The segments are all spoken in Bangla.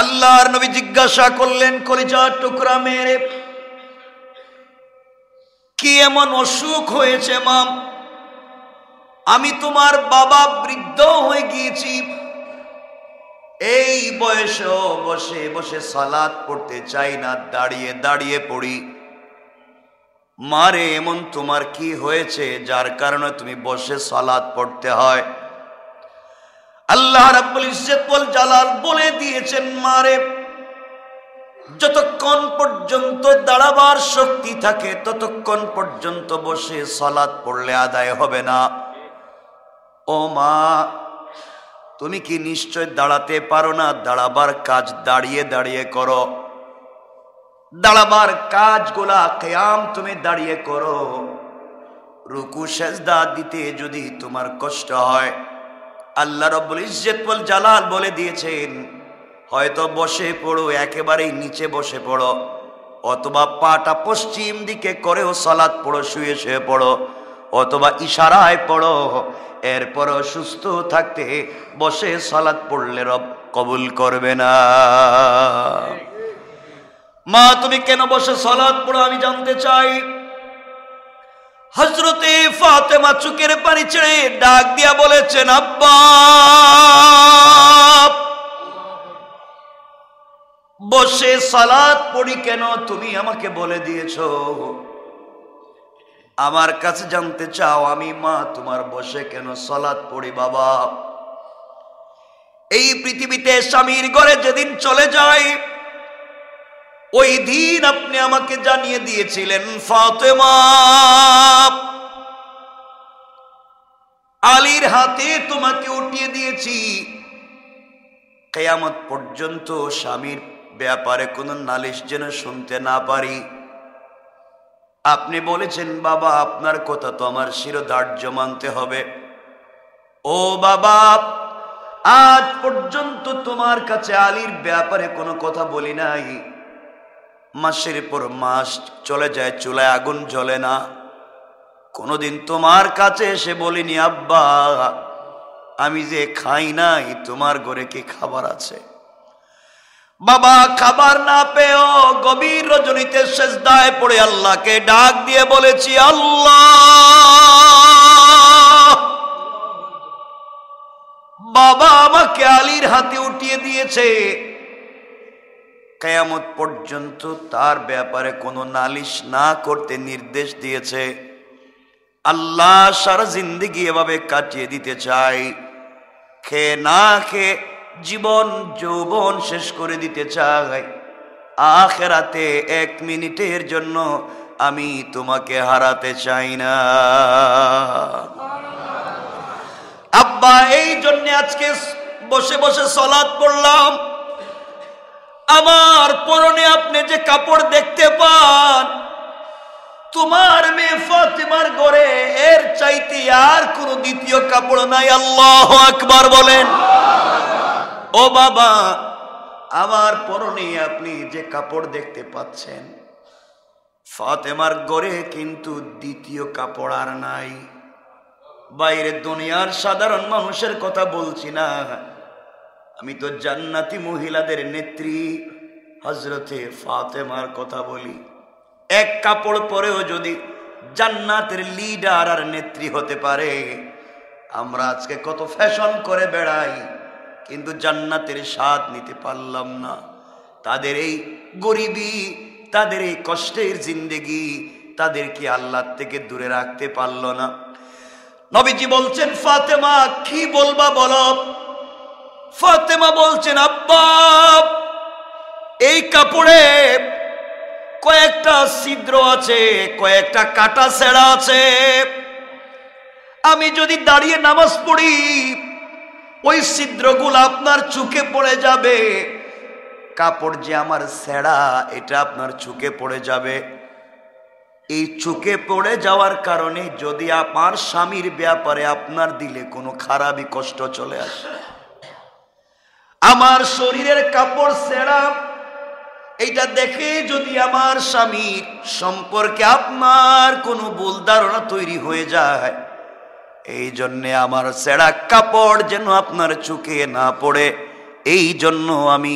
আল্লাহর নবী জিজ্ঞাসা করলেন, কলিজার টুকরা মেরে, কি এমন অসুখ হয়েছে মা? আমি তোমার বাবা বৃদ্ধ হয়ে গিয়েছি, এই বয়সেও বসে বসে সালাত পড়তে চাই না, দাঁড়িয়ে দাঁড়িয়ে পড়ি। মারে, এমন তোমার কি হয়েছে যার কারণে তুমি বসে সালাত পড়তে হয়? আল্লাহ রাব্বুল ইজ্জত ওয়াল জালাল বলে দিয়েছেন, মারে, যতক্ষণ পর্যন্ত দাঁড়াবার শক্তি থাকে ততক্ষণ পর্যন্ত বসে সালাত পড়লে আদায় হবে না। ও মা, তুমি কি নিশ্চয় দাঁড়াতে পারো না? দাঁড়াবার কাজ দাঁড়িয়ে দাঁড়িয়ে করো, দাঁড়াবার কাজগুলা কিয়াম তুমি দাঁড়িয়ে করো। রুকু সেজদা দিতে যদি তোমার কষ্ট হয়, আল্লাহ রাব্বুল ইজ্জত ওয়াল জালাল বলে দিয়েছেন, হয়তো বসে পড়ো, একেবারেই নিচে বসে পড়ো, অথবা পাটা পশ্চিম দিকে করেও সালাত পড়ো, শুয়ে শুয়ে পড়ো, অথবা ইশারায় পড়ো। এরপরও সুস্থ থাকতে বসে সালাত পড়লে রব কবুল করবে না। মা, তুমি কেন বসে সালাত পড়ো আমি জানতে চাই। হযরতে ফাতেমা চোখের পানি ছেড়ে ডাক দিয়া বলেছেন, আব্বা, বসে সালাত পড়ি কেন তুমি আমাকে বলে দিয়েছো, আমার কাছে জানতে চাও আমি মা তোমার বসে কেন সালাত পড়ি? বাবা, এই পৃথিবীতে স্বামীর ঘরে যেদিন চলে যায় ওই দিন আপনি আমাকে জানিয়ে দিয়েছিলেন, ফাতেমা, আলীর হাতে তোমাকে উঠিয়ে দিয়েছি, কিয়ামত পর্যন্ত স্বামীর ব্যাপারে কোনো নালিশ যেন শুনতে না পারি। আপনি বলেছেন, বাবা, আপনার কথা তো আমার শিরোধার্য মানতে হবে। ও বাবা, আজ পর্যন্ত তোমার কাছে আলীর ব্যাপারে কোনো কথা বলি নাই। মাসের পর মাস চলে যায়, চুলায় আগুন জ্বলে না, কোনোদিন তোমার কাছে এসে বলিনি, আব্বা, আমি যে খাই নাই, তোমার ঘরে কি খাবার আছে? বাবা, খাবার না পেয়েও গভীর রজনীতে সেজদায় পড়ে আল্লাহকে ডাক দিয়ে বলেছি, আল্লাহ, বাবা আমাকে আলীর হাতে উঠিয়ে দিয়েছে, কিয়ামত পর্যন্ত তার ব্যাপারে কোনো নালিশ না করতে নির্দেশ দিয়েছে। আল্লাহ, সারা জিন্দেগি এভাবে কাটিয়ে দিতে চাই, খেয়ে না খেয়ে জীবন যৌবন শেষ করে দিতে চাই, আখিরাতে এক মিনিটের জন্য আমি তোমাকে হারাতে চাই না। আব্বা, এই জন্য আজকে বসে বসে সালাত পড়লাম। আমার পরনে আপনি যে কাপড় দেখতে পান, তোমার মেয়ে ফাতেমার ঘরে এর চাইতে আর কোনো দ্বিতীয় কাপড় নাই। আল্লাহু আকবার বলেন। ও বাবা, আমার পরনে আপনি যে কাপড় দেখতে পাচ্ছেন, ফাতেমার ঘরে কিন্তু দ্বিতীয় কাপড় আর নাই। বাইরে দুনিয়ার সাধারণ মানুষের কথা বলছি না, আমি তো জান্নাতি মহিলাদের নেত্রী হযরতে ফাতেমার কথা বলি। এক কাপড় পরেও যদি জান্নাতের লিডার আর নেত্রী হতে পারে, আমরা আজকে কত ফ্যাশন করে বেড়াই, কিন্তু জান্নাতের স্বাদ নিতে পারলাম না। তাদের এই গরিবী, তাদের এই কষ্টের জিন্দেগি তাদেরকে আল্লাহ থেকে দূরে রাখতে পারল না। নবীজি বলছেন, ফাতেমা কি বলবা বলো? ফাতেমা বলছেন, আব্বা, এই কাপড়ে কয়েকটা ছিদ্র আছে, কয়েকটা কাটা ছেঁড়া আছে, আমি যদি দাঁড়িয়ে নামাজ পড়ি ওই ছিদ্রগুলো আপনার চোখে পড়ে যাবে, কাপড় যে আমার ছেঁড়া এটা আপনার চোখে পড়ে যাবে। এই চোখে পড়ে যাওয়ার কারণে যদি আমার স্বামীর ব্যাপারে আপনার দিলে কোনো খারাপই কষ্ট চলে আসে, আমার শরীরের কাপড় ছেঁড়া এইটা দেখে যদি আমার স্বামীর সম্পর্কে আপনার কোনো ভুল ধারণা তৈরি হয়ে যায়, এই জন্যে আমার ছেঁড়া কাপড় যেন আপনার চোখে না পড়ে, এই জন্য আমি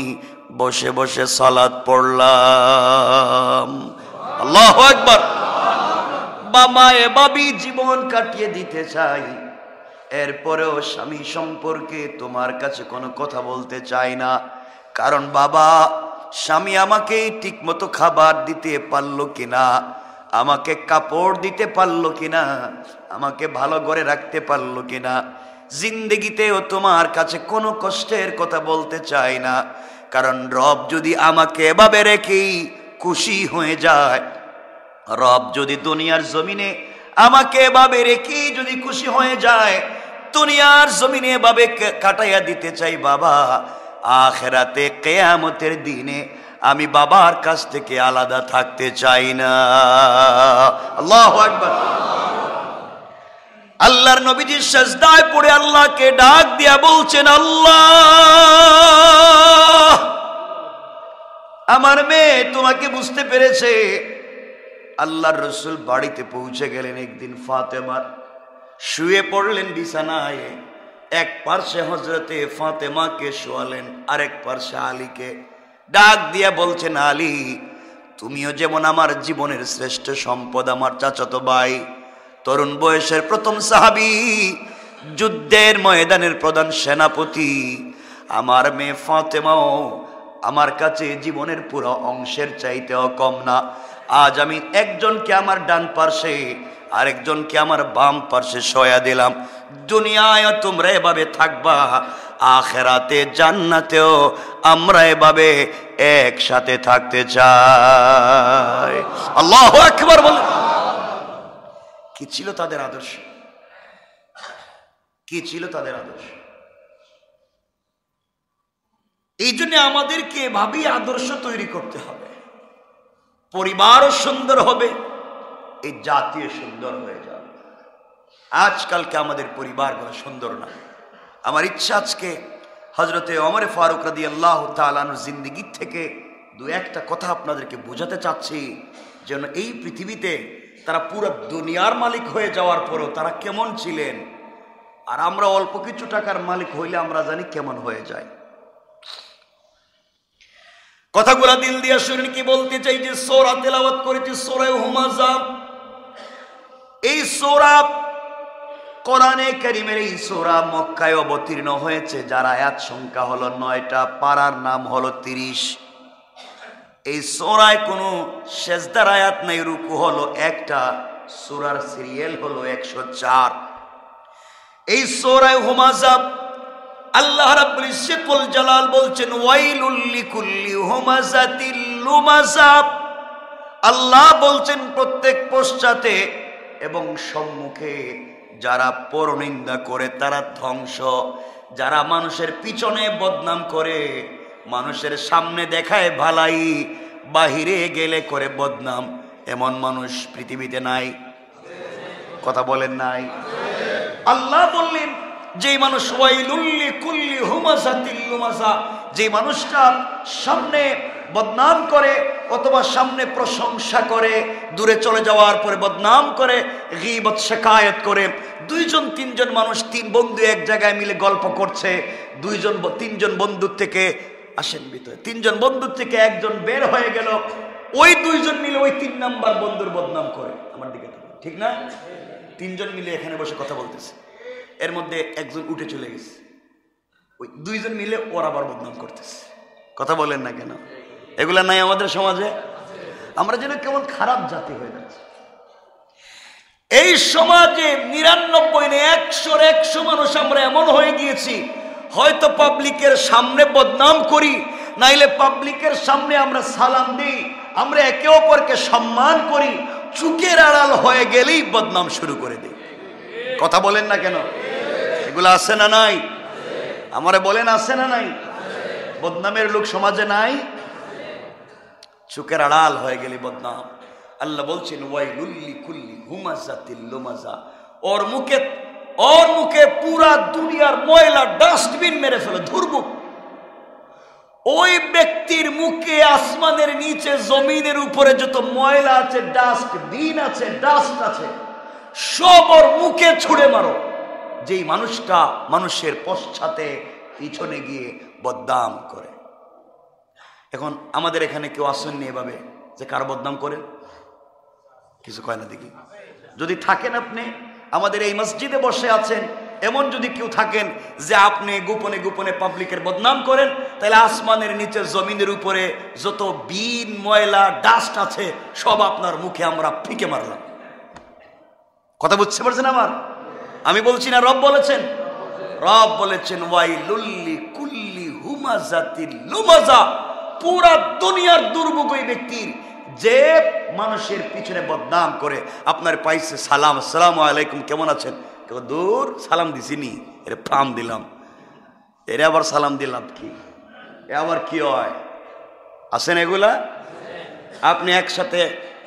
বসে বসে সালাত পড়লাম। আল্লাহু আকবার। বামায়ে বাবি জীবন কাটিয়ে দিতে চাই, এরপরেও স্বামী সম্পর্কে তোমার কাছে কোনো কথা বলতে চাই না। কারণ বাবা, স্বামী আমাকে ঠিকমতো খাবার দিতে পারলো কিনা, আমাকে কাপড় দিতে পারলো কিনা, আমাকে ভালো করে রাখতে পারলো কিনা, জিন্দেগিতেও তোমার কাছে কোনো কষ্টের কথা বলতে চাই না। কারণ রব যদি আমাকে এভাবে রেখেই খুশি হয়ে যায়, রব যদি দুনিয়ার জমিনে আমাকে এভাবে রেখে যদি খুশি হয়ে যায়, দুনিয়ার জমিনে এভাবে কাটাইয়া দিতে চাই বাবা, আখিরাতে কিয়ামতের দিনে আমি বাবার কাছ থেকে আলাদা থাকতে চাই না। আল্লাহু আকবার। আল্লাহর নবীজি সিজদায় পড়ে আল্লাহকে ডাক দিয়া বলছেন, আল্লাহ, আমার মেয়ে তোমাকে বুঝতে পেরেছে। আল্লাহর রাসূল বাড়িতে পৌঁছে গেলেন। একদিন ফাতেমা শুয়ে পড়লেন বিছানায়, এক পার্শ্বে হযরতে ফাতেমাকে শোয়ালেন, আরেক পার্শ্বে আলীকে ডাক দিয়া বলছেন, আলী, তুমিও যেমন আমার জীবনের শ্রেষ্ঠ সম্পদ, আমার চাচাতো ভাই, তরুণ বয়সের প্রথম সাহাবী, যুদ্ধের ময়দানের প্রধান সেনাপতি, আমার মেয়ে ফাতেমাও আমার কাছে জীবনের পুরো অংশের চাইতেও কম না। আজ আমি একজনকে আমার ডান পার্শ্বে, আরেকজনকে আমার বাম পার্শ্বে শোয়া দিলাম। দুনিয়ায় তোমরা এভাবে থাকবা, আখিরাতে জান্নাতেও আমরা এভাবে একসাথে থাকতে চাই। আল্লাহু আকবার বলে। কি ছিল তাদের আদর্শ? কি ছিল তাদের আদর্শ? এই জন্য আমাদেরকে এভাবেই আদর্শ তৈরি করতে হবে। পরিবারও সুন্দর হবে, এই জাতীয় সুন্দর হয়ে যাবে। আজকালকে আমাদের পরিবারগুলো সুন্দর না। আমার ইচ্ছা আজকে হযরতে ওমর ফারুক রাদিয়াল্লাহু তাআলা আনহু জিন্দেগি থেকে দু একটা কথা আপনাদেরকে বোঝাতে চাচ্ছি, যেন এই পৃথিবীতে তারা পুরো দুনিয়ার মালিক হয়ে যাওয়ার পরও তারা কেমন ছিলেন, আর আমরা অল্প কিছু টাকার মালিক হইলে আমরা জানি কেমন হয়ে যায়। কথাগুলা দিল দিয়া শুনেন। কি বলতে চাই যে সূরা তেলাওয়াত করেছি, সূরা হুমাযা। এই সূরা কোরআনে কারীমের, এই সূরা মক্কায় অবতীর্ণ হয়েছে, যার আয়াত সংখ্যা হলো 9টা, পারার নাম হলো 30। এই সূরায় কোনো সেজদার আয়াত নাই, রুকু হলো একটা, সূরার সিরিয়াল হলো 104। এই সূরা হুমাযা আল্লাহ রাব্বুল ইজ্জতুল জালাল বলছেন, ওয়াইলুল লিকুল্লি হুমাযাতিল লুমাযা। আল্লাহ বলছেন, প্রত্যেক পশ্চাতে এবং সম্মুখে যারা পরনিন্দা করে তারা ধ্বংস। যারা মানুষের পিছনে বদনাম করে, মানুষের সামনে দেখায় ভালাই, বাহিরে গেলে করে বদনাম, এমন মানুষ পৃথিবীতে নাই। কথা বলেন নাই? আল্লাহ বললেন, যেই মানুষ ওয়াইলুল লিকুল্লি হুমাযাতিল লুমাযা, যে মানুষটা সামনে বদনাম করে অথবা সামনে প্রশংসা করে, দূরে চলে যাওয়ার পরে বদনাম করে, গীবত শিকায়ত করে, দুইজন তিনজন মানুষ, তিন বন্ধু এক জায়গায় মিলে গল্প করছে, তিনজন বন্ধুর থেকে আসেন ভিতরে, তিনজন বন্ধুর থেকে একজন বের হয়ে গেল, ওই দুইজন মিলে ওই 3 নাম্বার বন্ধুর বদনাম করে। আমার দিকে ঠিক না? তিনজন মিলে এখানে বসে কথা বলতেছে, এর মধ্যে একজন উঠে চলে গেছে, ওই দুইজন মিলে ওর আবার বদনাম করতেছে। কথা বলেন না কেন? এগুলা নাই আমাদের সমাজে? আমরা যেন কেমন খারাপ জাতি হয়ে যাচ্ছে। এই সমাজে 99 না 100 মানুষ আমরা এমন হয়ে গিয়েছি, হয়তো পাবলিকের সামনে বদনাম করি, নাইলে পাবলিকের সামনে আমরা সালাম দিই, আমরা একে অপরকে সম্মান করি, চুকের আড়াল হয়ে গেলেই বদনাম শুরু করে দিই। কথা বলেন না কেন? এগুলো আছে না নাই? আমারে বলেন, আছে না নাই? বদনামের লোক সমাজে নাই? চুকের আড়াল হয়ে গেলে বদনাম। আল্লাহ বলছেন, ওয়াইলুল লিকুল্লি হুমাযাতিল লুমাযা। ওর মুখে পুরা দুনিয়ার ময়লা ডাস্টবিন মেরে ফেলে, ধুরবুক। ওই ব্যক্তির মুখে আসমানের নিচে জমিনের উপরে যত ময়লা আছে, ডাস্টবিন আছে, ডাস্ট আছে, সব ওর মুখে ছুঁড়ে মারো। যেই মানুষটা মানুষের পশ্চাতে পিছনে গিয়ে বদনাম করে। এখন আমাদের এখানে কেউ আসেননি এভাবে যে কার বদনাম করেন? কিছু কয় না দেখি। যদি থাকেন আপনি আমাদের এই মসজিদে বসে আছেন, এমন যদি কেউ থাকেন যে আপনি গোপনে গোপনে পাবলিকের বদনাম করেন, তাহলে আসমানের নিচে জমিনের উপরে যত বিন ময়লা ডাস্ট আছে সব আপনার মুখে আমরা ফিকে মারলাম। কথা বুঝতে পারছেন আমার? আমি বলছি না, রব বলেছেন। রব বলেছেন ওয়াইলুল্লি কুল্লি হুমাজাতিল লুমাজা, পুরা দুনিয়ার দুর্ভোগ ওই ব্যক্তির যে মানুষের পিছনে বদনাম করে। আপনার পাইছে সালাম, আসসালামু আলাইকুম, কেমন আছেন? কেউ দূর সালাম দিছিনি, এর ফার্ম দিলাম, এর আবার সালাম দিলাম কি, এ আবার কি হয়? আছেন এগুলা? আপনি একসাথে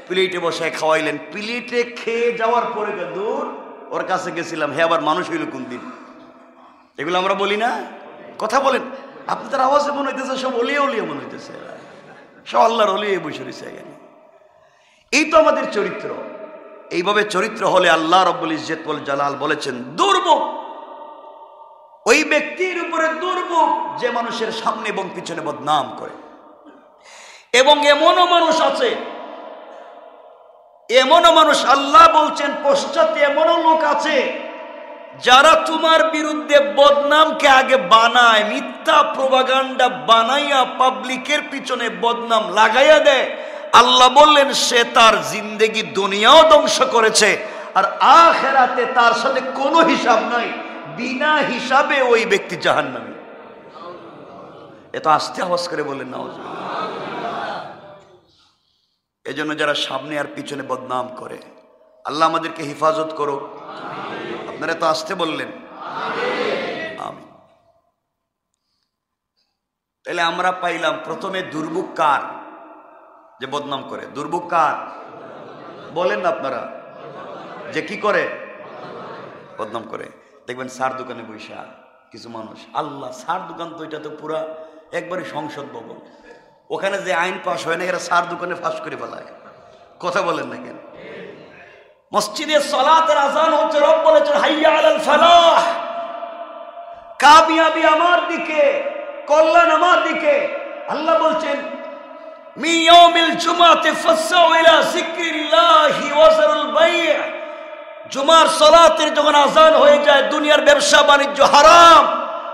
প্লেটে বসে খাওয়াইলেন, প্লেটে খেয়ে যাওয়ার পরে দূর ওর কাছে গেছিলাম, হে আবার মানুষ হইল কোন দিন? এগুলো আমরা বলি না? কথা বলেন। আপনাদের আওয়াজে মনে হইতেছে সব অলিয়া উলিয়া মনে হইতেছে, সব আল্লাহর অলিয়া বসে রয়েছে এখানে। এই তো আমাদের চরিত্র। এইভাবে চরিত্র হলে আল্লাহ রাব্বুল ইজ্জত ওয়াল জালাল বলেছেন দুর্ভোগ ওই ব্যক্তির উপরে, দুর্ভোগ যে মানুষের সামনে এবং পিছনে বদনাম করে। এবং এমনও মানুষ আছে, এমনও মানুষ আল্লাহ বলছেন পশ্চাতে এমনও লোক আছে যারা তোমার বিরুদ্ধে বদনামকে আগে বানায়, মিথ্যা প্রোপাগান্ডা বানাইয়া পাবলিকের পিছনে বদনাম লাগাইয়া দেয়। আল্লাহ বললেন সে তার জিন্দেগি দুনিয়াও ধ্বংস করেছে, আর আখিরাতে তার সাথে কোনো হিসাব নাই, বিনা হিসাবে ওই ব্যক্তি জাহান্নামী। এত আস্তে আওয়াজ করে বললেন নাউজুবিল্লাহ। এজন্য যারা সামনে আর পিছনে বদনাম করে, আল্লাহ আমাদেরকে হেফাজত করো। আপনারা তো আসতে বললেন আমিন। তাহলে আমরা পাইলাম প্রথমে দুর্ভোগ কার? যে বদনাম করে। দুর্ভোগ কার বলেন না আপনারা? যে কি করে? বদনাম করে। দেখবেন সার দোকানে বৈশা কিছু মানুষ, আল্লাহ সার দোকান তো এটা তো পুরা একবারে সংসদ ভবন, ওখানে যে আইন পাশ হয় না এরা সার দোকানে ফাঁস করে ফেলায়। কথা বলেন না কেন? মসজিদে সালাতের আযান হচ্ছে, রব বলেছেন হাইয়া আলাল ফালাহ, কামিয়াবি আমার দিকে, কল্যাণ আমার দিকে। আল্লাহ বলছেন মি ইয়াউমিল জুমআতি ফাসসাউ ইলা যিকরিল্লাহি ওয়া যারুল বাই'। জুমার সালাতের যখন আযান হয়ে যায় দুনিয়ার ব্যবসা বাণিজ্য হারাম,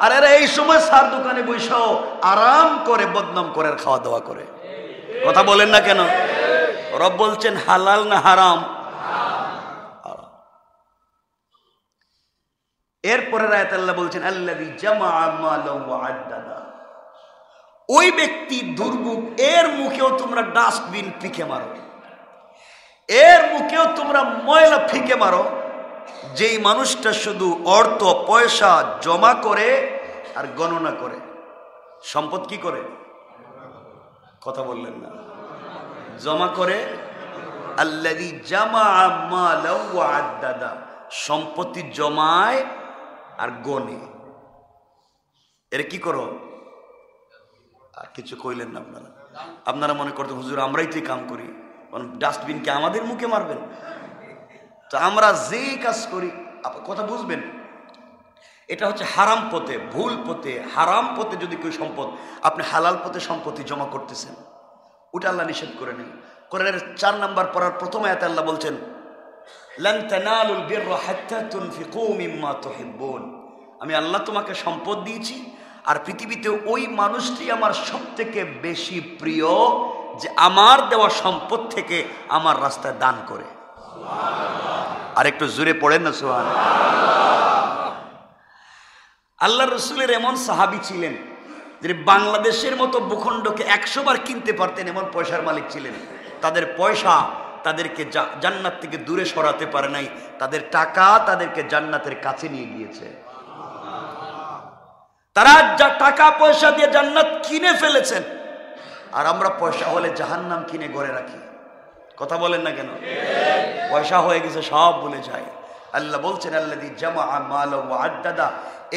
আর এরা এই সময় সার দোকানে বসেও আরাম করে বদনাম করে খাওয়া দাওয়া করে। কথা বলেন না কেন? রব বলছেন হালাল না হারাম? এরপরে আয়াতে আল্লাহ বলছেন আল্লাযী জামাআ মালান ওয়া আদ্দাদা। ওই ব্যক্তি দুর্ভোগ, এর মুখেও তোমরা ডাস্টবিন ফিকে মারো, এর মুখেও তোমরা ময়লা ফিকে মারো, যেই মানুষটা শুধু অর্থ পয়সা জমা করে আর গণনা করে। সম্পদ কি করে? কথা বললেন না? জমা করে। আল্লাযী জামাআ মালান ওয়া আদ্দাদা, সম্পত্তি জমায় আর গনে। এর কি করো? আর কিছু কইলেন না আপনারা? আপনারা মনে করতেন হুজুর আমরাই তো কাম করি, ডাস্টবিনকে আমাদের মুখে মারবেন? তো আমরা যেই কাজ করি, কথা বুঝবেন, এটা হচ্ছে হারাম পথে, ভুল পথে। হারাম পথে যদি কেউ সম্পদ, আপনি হালাল পথে সম্পত্তি জমা করতেছেন, ওটা আল্লাহ নিষেধ করে নেন। কোরআনের 4 নম্বর পড়ার প্রথম আয়াতে আল্লাহ বলছেন লান তানালুল বিররা হাত্তা তুনফিকু মিম্মা তুহিব্বুন। আমি আল্লাহ তোমাকে সম্পদ দিয়েছি, আর পৃথিবীতে ওই মানুষটি আমার সবথেকে বেশি প্রিয় যে আমার দেওয়া সম্পদ থেকে আমার রাস্তায় দান করে। আর একটু জোরে পড়েন না সুবহানাল্লাহ। আল্লাহ রসুলের এমন সাহাবী ছিলেন যে বাংলাদেশের মতো ভূখণ্ডকে 100 বার কিনতে পারতেন, এমন পয়সার মালিক ছিলেন। তাদের পয়সা তাদেরকে জান্নাত থেকে দূরে সরাতে পারে নাই, তাদের টাকা তাদেরকে জান্নাতের কাছে নিয়ে গিয়েছে। তারা যা টাকা পয়সা দিয়ে জান্নাত কিনে ফেলেছেন, আর আমরা পয়সা হলে জাহান্নাম কিনে ঘরে রাখি। কথা বলেন না কেন? পয়সা হয়ে গেছে সব ভুলে যায়। আল্লাহ বলছেন আল্লাযী জামাআ মালান ওয়া আদ্দাদা,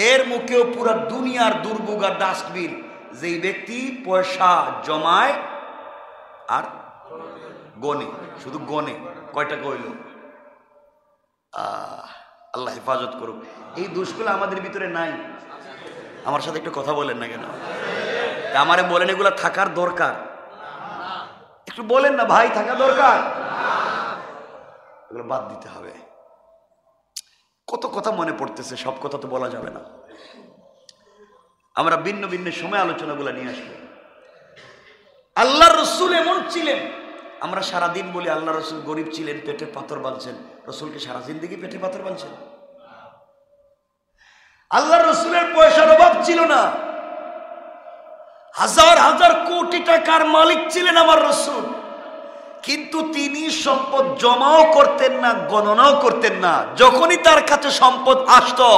এর মুখেও পুরো দুনিয়ার দুর্ভোগ আর ডাস্টবিন। যেই ব্যক্তি পয়সা জমায় আর গনে, শুধু গনে, কয়টা কইল? আল্লাহ হেফাজত করুক। এই দোষগুলো আমাদের ভিতরে নাই। আমার সাথে একটু কথা বলেন না কেন? আমারে বলেন এগুলা থাকার দরকার? একটু বলেন না ভাই, থাকা দরকার? এগুলো বাদ দিতে হবে। কত কথা মনে পড়তেছে, সব কথা তো বলা যাবে না। আমরা ভিন্ন ভিন্ন সময় আলোচনাগুলো নিয়ে আসবো। আল্লাহ রসুল এমন ছিলেন, আমরা সারাদিন বলি আল্লাহ রসুল গরিব ছিলেন, পেটে পাথর বাঁধছেন। রসুলকে সারা জিন্দেগি পেটে পাথর বাঁধছেন? আল্লাহ রসুলের পয়সার অভাব ছিল না, হাজার হাজার কোটি টাকার মালিক ছিলেন আমার রসুল, কিন্তু তিনি সম্পদ জমাও করতেন না, গণনাও করতেন না। যখনই তার কাছে সম্পদ আসতো,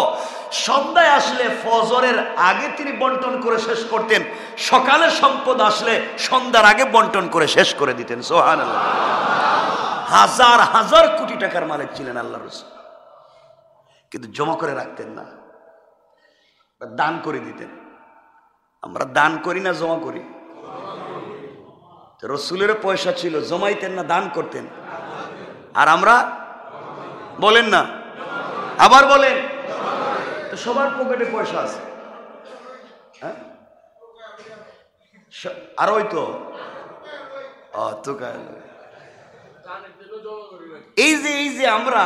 সন্ধ্যায় আসলে ফজরের আগে তিনি বন্টন করে শেষ করতেন, সকালে সম্পদ আসলে সন্ধ্যার আগে বন্টন করে শেষ করে দিতেন। সুবহানাল্লাহ। হাজার হাজার কোটি টাকার মালিক ছিলেন আল্লাহ রাসূল, কিন্তু জমা করে রাখতেন না, দান করে দিতেন। আমরা দান করি না জমা করি? রসুলের পয়সা ছিল, জমাইতেন না দান করতেন? আর আমরা বলেন না, আবার বলেন। তো সবার পকেটে পয়সা আছে, হ্যাঁ? আর ওই তো এই যে আমরা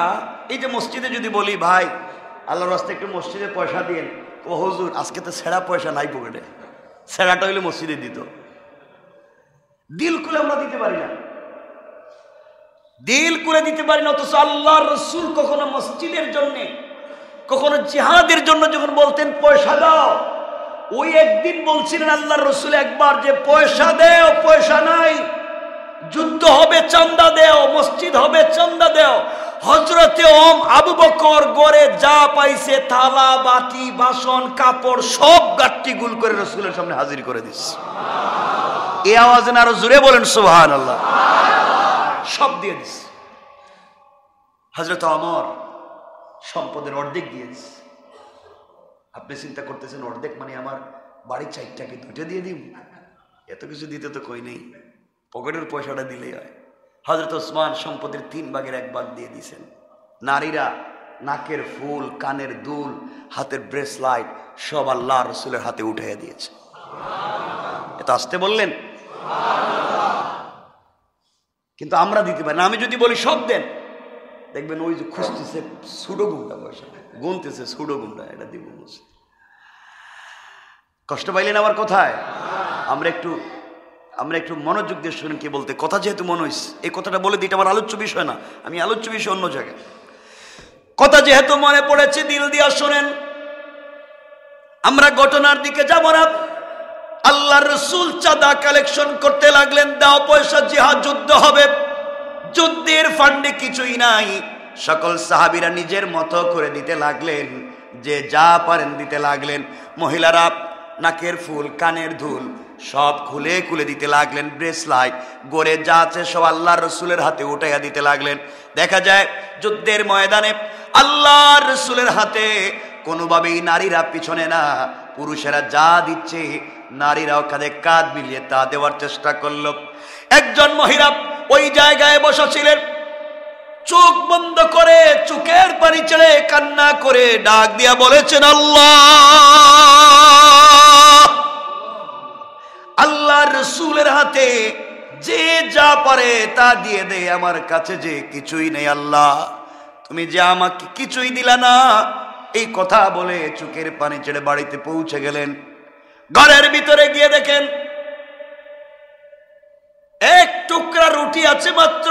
এই যে মসজিদে যদি বলি ভাই আল্লাহর রাস্তায় একটু মসজিদে পয়সা দিন, ও হুজুর আজকে তো ছেঁড়া পয়সা নাই পকেটে, ছেঁড়াটা হইলে মসজিদে দিত। দিল খুলে আমরা দিতে পারি না, দিল খুলে দিতে পারি না। অথচ আল্লাহর রাসূল কখনো মসজিদের জন্য, কখনো জিহাদের জন্য যখন বলতেন পয়সা দাও, ওই একদিন বলছিলেন আল্লাহর রাসূল একবার যে পয়সা দেও, পয়সা নাই, যুদ্ধ হবে চান্দা দেও, মসজিদ হবে চান্দা দেও। হযরতে আবু বকর গড়ে যা পাইছে, থালা বাটি বাসন কাপড় সব গাট্টি গুল করে রাসূলের সামনে হাজির করে দিচ্ছে। এই আওয়াজে আরো জোরে বলেন সুবহানাল্লাহ। সব দিয়ে দিস। হযরত ওমর সম্পদের অর্ধেক দিয়েছে। আপনি চিন্তা করতেছেন অর্ধেক মানে আমার বাড়ির চারটাকে দুইটা দিয়ে দিব? এত কিছু দিতে তো কই নেই, পকেটের পয়সাটা দিলেই হয়। হযরত ওসমান সম্পদের 3 ভাগের 1 ভাগ দিয়ে দিয়েছেন। নারীরা নাকের ফুল, কানের দুল, হাতের ব্রেসলাইট সব আল্লাহ রাসূলের হাতে উঠাইয়া দিয়েছে। এত আসতে বললেন? কিন্তু আমরা দিতে পারি না। আমি যদি বলি সব দেন, দেখবেন ওই যে খুঁজতেছে সুডো গুন্ডা, পয়সা গুনতেছে সুডো গুন্ডা, এটা দিব। কষ্ট পাইলেন আমার কথায়? আমরা একটু মনোযোগ দিয়ে শুনেন কি বলতে। কথা যেহেতু মনে হইছে, এই কথাটা বলে দিই, আমার আলোচ্য বিষয় না, আমি আলোচ্য বিষয় অন্য জায়গায়। কথা যেহেতু মনে পড়েছে, দিল দিয়া শোনেন। আমরা ঘটনার দিকে যাব না। আল্লাহর রাসূল চাঁদা কালেকশন করতে লাগলেন, দাও পয়সা, জিহাদ যুদ্ধ হবে। যুদ্ধের ফান্ডে কিছুই নাই। সকল সাহাবীরা নিজের মতো করে দিতে লাগলেন, যে যা পারেন দিতে লাগলেন। মহিলারা নাকের ফুল, কানের দুল সব খুলে খুলে দিতে লাগলেন। ব্রেসলাইট গড়ে যা আছে সব আল্লাহর রাসূলের হাতে উঠাইয়া দিতে লাগলেন। দেখা যায় যুদ্ধের ময়দানে আল্লাহর রাসূলের হাতে কোনোভাবেই নারীরা পিছনে না, পুরুষেরা যা দিচ্ছে নারীরাও কাঁধে কাঁধ মিলিয়ে তা দেওয়ার চেষ্টা করল। একজন মহিলা ওই জায়গায় বসা ছিলেন, চোখ বন্ধ করে চোখের পানি ছেড়ে কান্না করে ডাক দিয়া বলেছেন, আল্লাহ, আল্লাহর রাসূলের হাতে যে যা পারে তা দিয়ে দে, আমার কাছে যে কিছুই নেই, আল্লাহ তুমি যে আমাকে কিছুই দিলা না। এই কথা বলে চোখের পানি ছেড়ে বাড়িতে পৌঁছে গেলেন। ঘরের ভিতরে গিয়ে দেখেন এক টুকরা রুটি আছে মাত্র,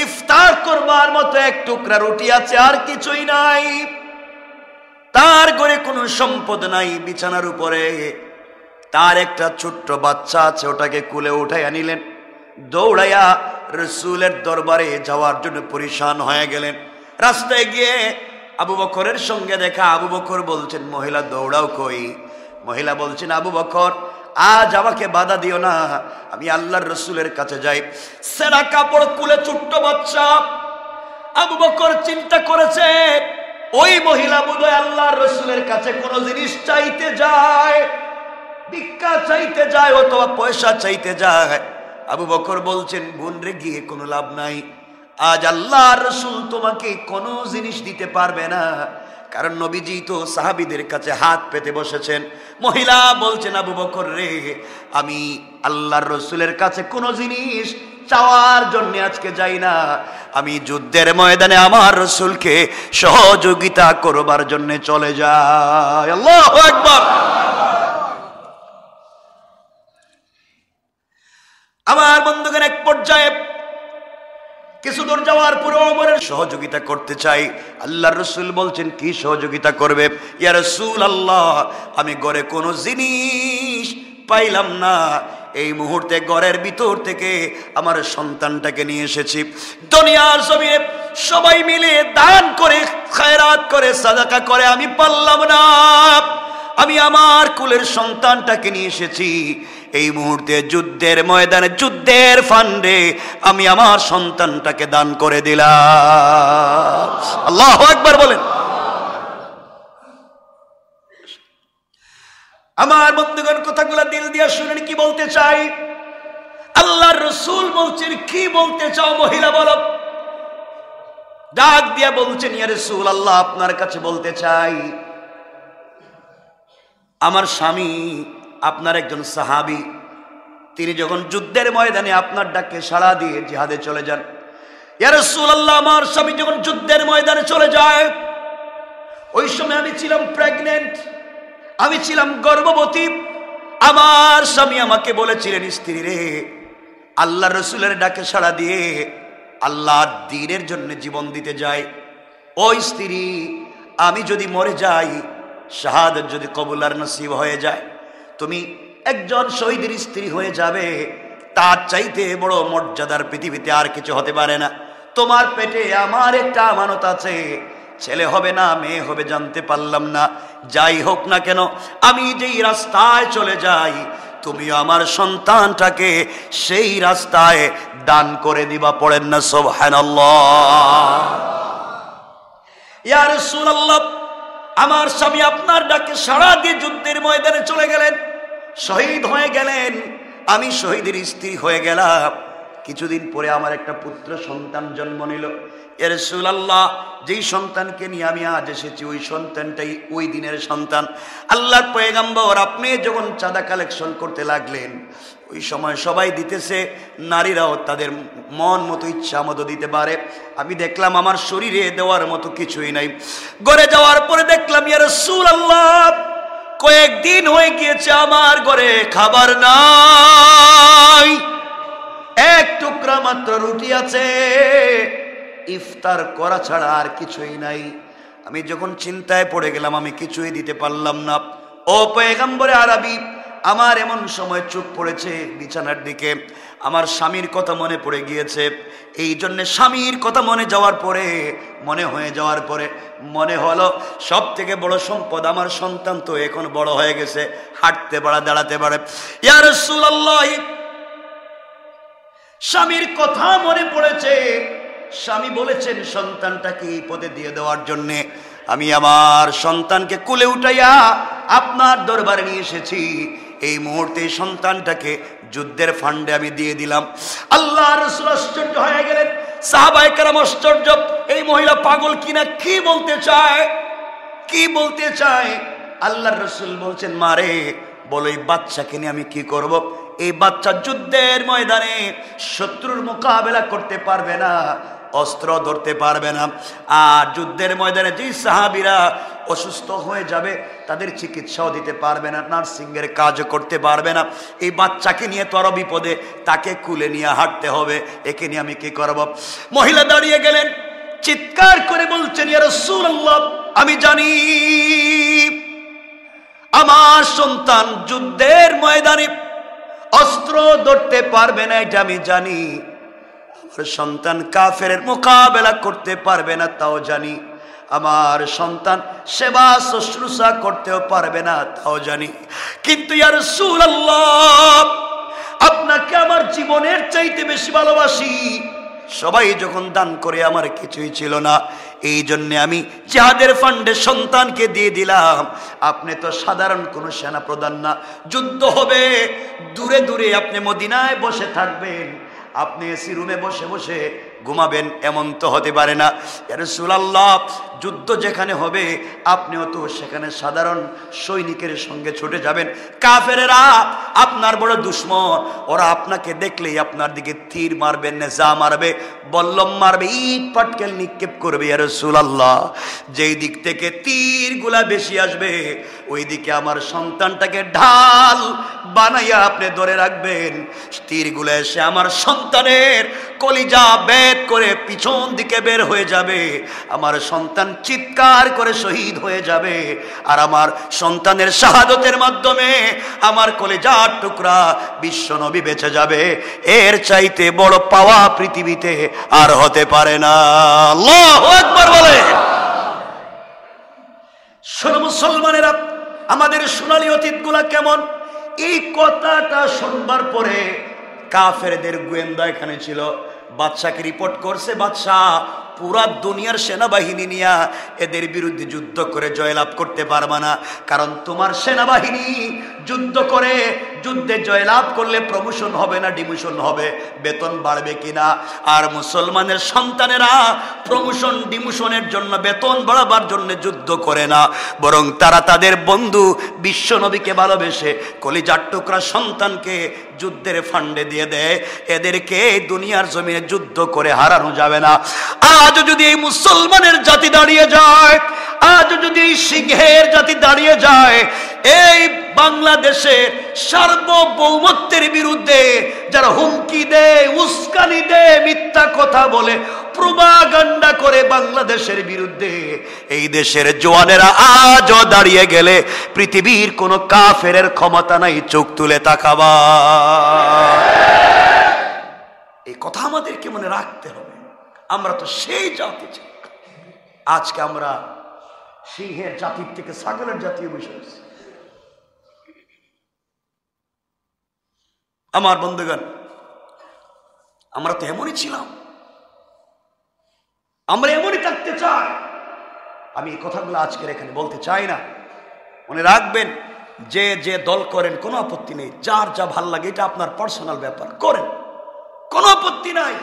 ইফতার করবার মতো এক টুকরা রুটি আছে, আর কিছুই নাই। তার ঘরে কোনো সম্পদ নাই। বিছানার উপরে তার একটা ছোট্ট বাচ্চা আছে, ওটাকে কুলে উঠাইয়া নিলেন। দৌড়াইয়া রাসূলের দরবারে যাওয়ার জন্য পরিশান হয়ে গেলেন। রাস্তায় গিয়ে আবু বকরের সঙ্গে দেখা। আবু বকর বলছেন, মহিলা দৌড়াও কই? মহিলা বলছেন, আবু বকর আজ আমাকে বাধা দিও না, আমি আল্লাহর রাসূলের কাছে যাই। সেরা কাপড় কুলে ছোট্ট বাচ্চা। আবু বকর চিন্তা করেছে ওই মহিলা বোধহয় আল্লাহর রাসূলের কাছে কোনো জিনিস চাইতে যায়, ভিক্ষা চাইতে যায় অথবা পয়সা চাইতে যায়। আবু বকর বলছেন, বোন রে গিয়ে কোনো লাভ নাই, আজ আল্লাহর রাসূল তোমাকে কোনো জিনিস দিতে পারবে না, কারণ নবীজি তো সাহাবীদের কাছে হাত পেতে বসেছেন। মহিলা বলছেন, আবু বকর রে, আমি আল্লাহর রসুলের কাছে কোনো জিনিস চাওয়ার জন্য আজকে যাই না, আমি যুদ্ধের ময়দানে আমার রসুলকে সহযোগিতা করবার জন্য চলে যাই। আল্লাহু আকবার। আমার বন্ধুগণ, এক পর্যায়ে কিছু দূর যাওয়ার পরে ওমরের সহযোগিতা করতে চাই। আল্লাহর রাসূল বলছেন, কি সহযোগিতা করবে? ইয়া রাসূলুল্লাহ, আমি ঘরে কোনো জিনিস পাইলাম না, এই মুহূর্তে ঘরের ভিতর থেকে আমার সন্তানটাকে নিয়ে এসেছি। দুনিয়ার জমিনে সবাই মিলে দান করে, খায়রাত করে, সাদাকা করে, আমি পারলাম না, আমি আমার কুলের সন্তানটাকে নিয়ে এসেছি। এই মুহূর্তে যুদ্ধের ময়দানে, যুদ্ধের ফান্ডে আমি আমার সন্তানটাকে দান করে দিলাম। আল্লাহু আকবার বলেন। আমার বন্ধুগণ, কথাগুলো দিল দিয়ে শুনেন, কি বলতে চাই। আল্লাহর রাসূল বলছেন, কি বলতে চাও মহিলা বলো? ডাক দিয়া বলছেন, ইয়া রাসূলুল্লাহ, আপনার কাছে বলতে চাই, আমার স্বামী আপনার একজন সাহাবী, তিনি যখন যুদ্ধের ময়দানে আপনার ডাকে সাড়া দিয়ে জিহাদে চলে যান। ইয়া রাসূলুল্লাহ, আমার স্বামী যখন যুদ্ধের ময়দানে চলে যায়, ওই সময় আমি ছিলাম প্রেগন্যান্ট, আমি ছিলাম গর্ভবতী। আমার স্বামী আমাকে বলেছিলেন, স্ত্রী রে, আল্লাহর রাসূলের ডাকে সাড়া দিয়ে আল্লাহর দ্বীনের জন্য জীবন দিতে যায়। ওই স্ত্রী, আমি যদি মরে যাই, শাহাদাত যদি কবুল আর নসিব হয়ে যায়, তুমি একজন শহীদের স্ত্রী হয়ে যাবে, তার চাইতে বড় মর্যাদার পৃথিবীতে আর কিছু হতে পারে না। তোমার পেটে আমার একটা আমানত আছে, ছেলে হবে না মেয়ে হবে জানতে পারলাম না। যাই হোক না কেন, আমি যেই রাস্তায় চলে যাই, তুমিও আমার সন্তানটাকে সেই রাস্তায় দান করে দিবা। পড়েন না সুবহানাল্লাহ। ইয়া রাসূলুল্লাহ, আমার স্বামী আপনার ডাকে সাড়া দিয়ে যুদ্ধের ময়দানে চলে গেলেন, শহীদ হয়ে গেলেন, আমি শহীদের স্ত্রী হয়ে গেলাম। কিছুদিন পরে আমার একটা পুত্র সন্তান জন্ম নিল। ইয়া রাসূলুল্লাহ, যেই সন্তানকে নিয়ে আমি আজ এসেছি, ওই সন্তানটাই ওই দিনের সন্তান। আল্লাহর পয়গম্বর, আপনি যখন চাঁদা কালেকশন করতে লাগলেন, ওই সময় সবাই দিতেছে, নারীরাও তাদের মন মতো ইচ্ছা মতো দিতে পারে। আমি দেখলাম আমার শরীরে দেওয়ার মতো কিছুই নাই। ঘরে যাওয়ার পরে দেখলাম, ইয়া রাসূলুল্লাহ, কয়েকদিন হয়ে গিয়েছে আমার ঘরে খাবার নাই, এক টুকরা মাত্র রুটি আছে, ইফতার করা ছাড়া আর কিছুই নাই। আমি যখন চিন্তায় পড়ে গেলাম, আমি কিছুই দিতে পারলাম না। ও পয়গম্বরে আরবি, আমার এমন সময় চোখ পড়েছে বিছানার দিকে, আমার স্বামীর কথা মনে পড়ে গিয়েছে। এই জন্য স্বামীর কথা মনে যাওয়ার পরে মনে হলো, সব থেকে বড় সম্পদ আমার সন্তান তো এখন বড় হয়ে গেছে, হাঁটতে পারে, দাঁড়াতে পারে। ইয়া রাসূলুল্লাহ, স্বামীর কথা মনে পড়েছে। স্বামী বলেছেন সন্তানটাকে এই পদে দিয়ে দেওয়ার জন্যে। আমি আমার সন্তানকে কোলে উঠাইয়া আপনার দরবারে নিয়ে এসেছি। এই মুহূর্তে সন্তানটাকে যুদ্ধের ফান্ডে আমি দিয়ে দিলাম। আল্লাহর রাসূল আশ্চর্য হয়ে গেলেন, সাহাবায়ে কেরাম আশ্চর্য, এই মহিলা পাগল কিনা, কি বলতে চায়, কি বলতে চায়? আল্লাহর রাসূল বলছেন, মারে বলো, এই বাচ্চাকে নিয়ে আমি কি করব? এই বাচ্চা যুদ্ধের ময়দানে শত্রুর মোকাবেলা করতে পারবে না, অস্ত্র ধরতে পারবে না। আর যুদ্ধের ময়দানে যেই সাহাবীরা অসুস্থ হয়ে যাবে, তাদের চিকিৎসাও দিতে পারবে না, নার্সিং এর কাজও করতে পারবে না। এই বাচ্চাকে নিয়ে তো আরো বিপদে, তাকে কুলে নিয়ে হাঁটতে হবে, একে নিয়ে আমি কি করব? মহিলা দাঁড়িয়ে গেলেন, চিৎকার করে বলছেন, ইয়া রাসূলুল্লাহ, আমি জানি আমার সন্তান যুদ্ধের ময়দানে অস্ত্র ধরতে পারবে না, এটা আমি জানি। আমার সন্তান কাফেরের মোকাবেলা করতে পারবে না, তাও জানি। আমার সন্তান সেবা শুশ্রূষা করতেও পারবে না, তাও জানি। কিন্তু ইয়া রাসূলুল্লাহ, আপনাকে আমার জীবনের চাইতে বেশি ভালোবাসি। সবাই যখন দান করে আমার কিছুই ছিল না, এই জন্যে আমি জিহাদের ফান্ডে সন্তানকে দিয়ে দিলাম। আপনি তো সাধারণ কোনো সেনা প্রধান না, যুদ্ধ হবে দূরে দূরে, আপনি মদিনায় বসে থাকবেন, আপনি এসি রুমে বসে বসে ঘুমাবেন, এমন তো হতে পারে না। ইয়া রাসূলুল্লাহ, যুদ্ধ যেখানে হবে আপনিও তো সেখানে সাধারণ সৈনিকের সঙ্গে ছুটে যাবেন। কাফেরেরা আপনার বড় দুশ্মন, ওরা আপনাকে দেখলেই আপনার দিকে তীর মারবে, নেজা মারবে, বল্লম মারবে, ইট পাটকেল নিক্ষেপ করবে। ইয়া রাসূলুল্লাহ, যেই দিক থেকে তীরগুলা বেশি আসবে ওই দিকে আমার সন্তানটাকে ঢাল বানাইয়া আপনি ধরে রাখবেন। তীরগুলো এসে আমার সন্তানের কলিজা বেদ করে পিছন দিকে বের হয়ে যাবে, আমার সন্তান চিৎকার করে শহীদ হয়ে যাবে, আর আমার সন্তানের শাহাদতের মাধ্যমে আমার কলিজার টুকরা বিশ্বনবী বেঁচে যাবে। এর চাইতে বড় পাওয়া পৃথিবীতে আর হতে পারে না। আল্লাহু আকবার বলে। শোনো মুসলমানেরা, আমাদের সোনালী অতীতগুলা কেমন। এই কথাটা শুনবার পরে কাফেরদের গোয়েন্দা এখানে ছিল, বাদশাকে রিপোর্ট করছে, বাদশাহ পুরা দুনিয়ার সেনাবাহিনী নিয়ে এদের বিরুদ্ধে যুদ্ধ করে জয়লাভ করতে পারবা না, কারণ তোমার সেনাবাহিনী যুদ্ধ করে যুদ্ধে জয়লাভ করলে প্রমোশন হবে না ডিমোশন হবে, বেতন বাড়বে কিনা। আর মুসলমানের সন্তানেরা প্রমোশন ডিমোশনের জন্য, বেতন বাড়াবার জন্য যুদ্ধ করে না, বরং তারা তাদের বন্ধু বিশ্বনবীকে ভালোবেসে কলিজার টুকরা সন্তানকে যুদ্ধের ফান্ডে দিয়ে দেয়। এদেরকে দুনিয়ার জমিনে যুদ্ধ করে হারানো যাবে না। আজ যদি এই মুসলমানের জাতি দাঁড়িয়ে যায়, আজ যদি এই সিংহের জাতি দাঁড়িয়ে যায়, এই বাংলাদেশের সার্বভৌমত্বের বিরুদ্ধে যারা হুমকি দেয়, উস্কানি দেয়, মিথ্যা কথা বলে, প্রোপাগান্ডা করে বাংলাদেশের বিরুদ্ধে, এই দেশের জওয়ানেরা আজও দাঁড়িয়ে গেলে পৃথিবীর কোন কাফেরের ক্ষমতা নাই চোখ তুলে তাকাবা। এই কথা আমাদেরকে মনে রাখতে হবে। আমরা তো সেই জাতি, আজকে আমরা সিংহের জাতির থেকে ছাগলের জাতীয় বিষয়। আমার বন্ধুগণ, আমরা তো এমনই ছিলাম, আমরা এমনই থাকতে চাই। আমি এই কথাগুলো আজকের এখানে বলতে চাই না। মনে রাখবেন, যে যে দল করেন কোনো আপত্তি নেই, যার যা ভাল লাগে এটা আপনার পার্সোনাল ব্যাপার, করেন, কোনো আপত্তি নাই।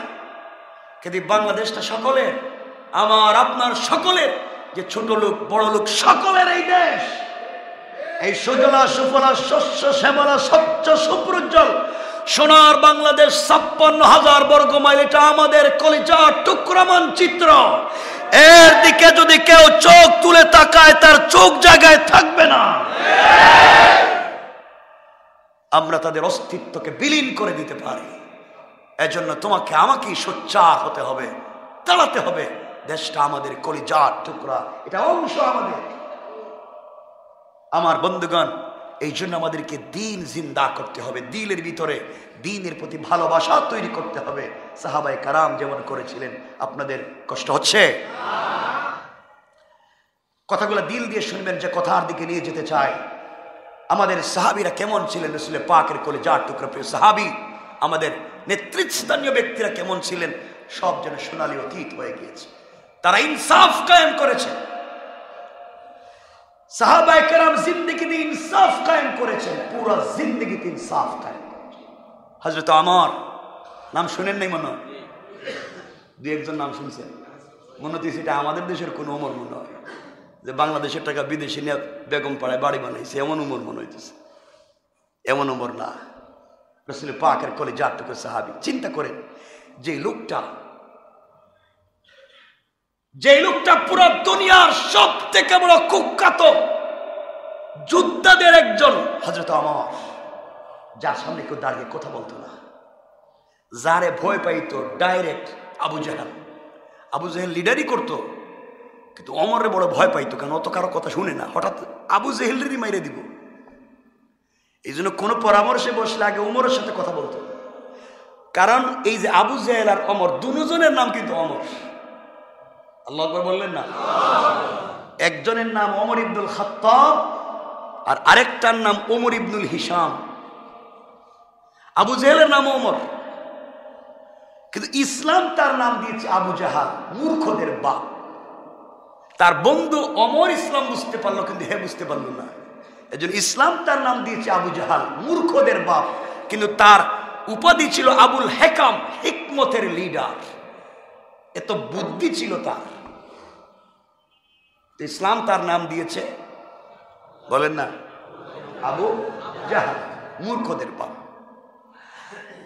কিন্তু বাংলাদেশটা সকলের, আমার আপনার সকলের, যে ছোট লোক বড় লোক সকলের এই দেশ, এই সুজলা সুফলা শস্য শ্যামলা স্বচ্ছ সুপ্রজ্জ্বল সোনার বাংলাদেশ 56,000 বর্গ মাইল, এটা আমাদের কলিজার টুকরা মানচিত্র। এর দিকে যদি কেউ চোখ তুলে তাকায় তার চোখ জায়গায় থাকবে না। আমরা তাদের অস্তিত্বকে বিলীন করে দিতে পারি। এজন্য তোমাকে আমাকেই সোচ্চার হতে হবে, দাঁড়াতে হবে। দেশটা আমাদের কলিজার টুকরা, এটা অংশ আমাদের। আমার বন্ধুগণ, এই জন্য আমাদেরকে দিন জিন্দা করতে হবে, দিলের ভিতরে দিনের প্রতি ভালোবাসা তৈরি করতে হবে। সাহাবায়ে কারাম যেমন করেছিলেন। আপনাদের কষ্ট হচ্ছে? কথাগুলো দিল দিয়ে শুনবেন, যে কথার দিকে নিয়ে যেতে চাই। আমাদের সাহাবীরা কেমন ছিলেন, রাসূলের পাকের কলিজার টুকরা প্রিয় সাহাবী, আমাদের নেতৃস্থানীয় ব্যক্তিরা কেমন ছিলেন, সব যেন সোনালী অতীত হয়ে গিয়েছে। তারা ইনসাফ কায়েম করেছে। সাহাবায়ে কেরাম জিন্দেগিতে ইনসাফ কায়েম করেছেন, পুরো জিন্দেগিতে ইনসাফ কায়েম করেছেন। হযরত ওমর, নাম শুনেন নাই মনে হয়? দুই একজন নাম শুনছেন মনে হচ্ছে এটা আমাদের দেশের কোন ওমর মনে হয়, যে বাংলাদেশের টাকা বিদেশি নিয়ে বেগম পাড়ায় বাড়ি বানাইছে, এমন ওমর মনে হইতেছে। এমন ওমর না, রাসূল পাকের কলিজার টুকরা সাহাবী। চিন্তা করেন, যে লোকটা পুরো দুনিয়ার সব থেকে বড় কুখ্যাত যোদ্ধাদের একজন, হযরত ওমর, যার সামনে কেউ দাঁড়িয়ে কথা বলতো না, যারে ভয় পাইতো ডাইরেক্ট আবু জাহেল। আবু জাহেল লিডারই করতো, কিন্তু ওমরের বড় ভয় পাইতো, কেন অত কারো কথা শুনে না, হঠাৎ আবু জাহেলেরই মাইরে দিব। এই জন্য কোনো পরামর্শে বসলে আগে ওমরের সাথে কথা বলতো, কারণ এই যে আবু জাহেল আর ওমর দুজনের নাম কিন্তু ওমর। আল্লাহু আকবার বললেন না? একজনের নাম ওমর ইবনুল খাত্তাব আর আরেকটার নাম ওমর ইবনুল হিশাম। আবু জাহেলের নাম ওমর, কিন্তু ইসলাম তার নাম দিয়েছে আবু জাহাল, মূর্খদের বাপ। তার বন্ধু ওমর ইসলাম বুঝতে পারলো, কিন্তু হে বুঝতে পারলো না। এজন্য ইসলাম তার নাম দিয়েছে আবু জাহাল, মূর্খদের বাপ, কিন্তু তার উপাধি ছিল আবুল হেকাম, হিকমতের লিডার। এত বুদ্ধি ছিল তার। ইসলাম তার নাম দিয়েছে, বলেন না, আবু জাহাল, মূর্খদের বাপ।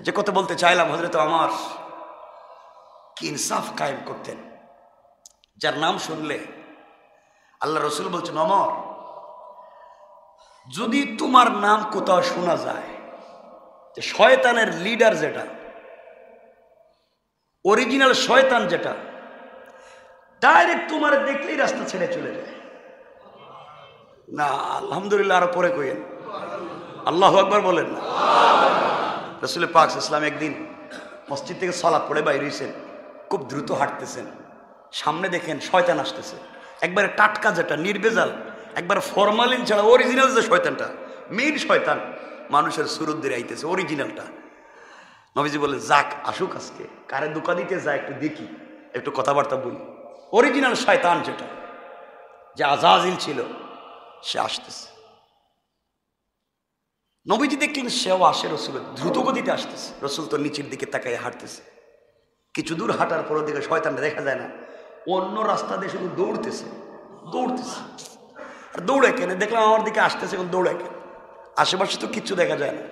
যে কথা বলতে চাইলাম, হযরত ওমর কি ইনসাফ কায়েম করতেন, যার নাম শুনলে আল্লাহ রসুল বলছেন, ওমর যদি তোমার নাম কোথাও শোনা যায়, যে শয়তানের লিডার যেটা, অরিজিনাল শয়তান যেটা, ডাইরেক্ট তোমার দেখলেই রাস্তা ছেড়ে চলে যায়। না আলহামদুলিল্লাহ আরো পরে কইেন, আল্লাহু আকবার বলেন না। রাসূল পাক সাল্লাল্লাহু আলাইহি ওয়াসাল্লাম একদিন মসজিদ থেকে সালাত পড়ে বাইরে হইছেন, খুব দ্রুত হাঁটতেছেন, সামনে দেখেন শয়তান আসতেছে, একবারে টাটকা যেটা নির্ভেজাল, একবার ফরমালিন ছাড়া অরিজিনাল যে শয়তানটা, মেইন শয়তান মানুষের সুরত দিয়ে আইতেছে, অরিজিনালটা। নবীজি বলে যাক আসুক, আজকে কারে দোকা দিতে যায় একটু দেখি, একটু কথাবার্তা বলি। অরিজিনাল শয়তান যেটা, যে আজাজিল ছিল, সে আসতেছে। নবীজি দেখলেন সেও আসে, রসুলের দ্রুত গতিতে আসতেছে। রসুল তো নিচের দিকে তাকাই হাঁটতেছে। কিছু দূর হাঁটার পর দিকে শয়তানটা দেখা যায় না, অন্য রাস্তা দিয়ে শুধু দৌড়তেছে দৌড়তেছে। আর দৌড়ে কেন দেখলাম আমার দিকে আসতেছে, এখন দৌড়ে কেন, আশেপাশে তো কিচ্ছু দেখা যায় না।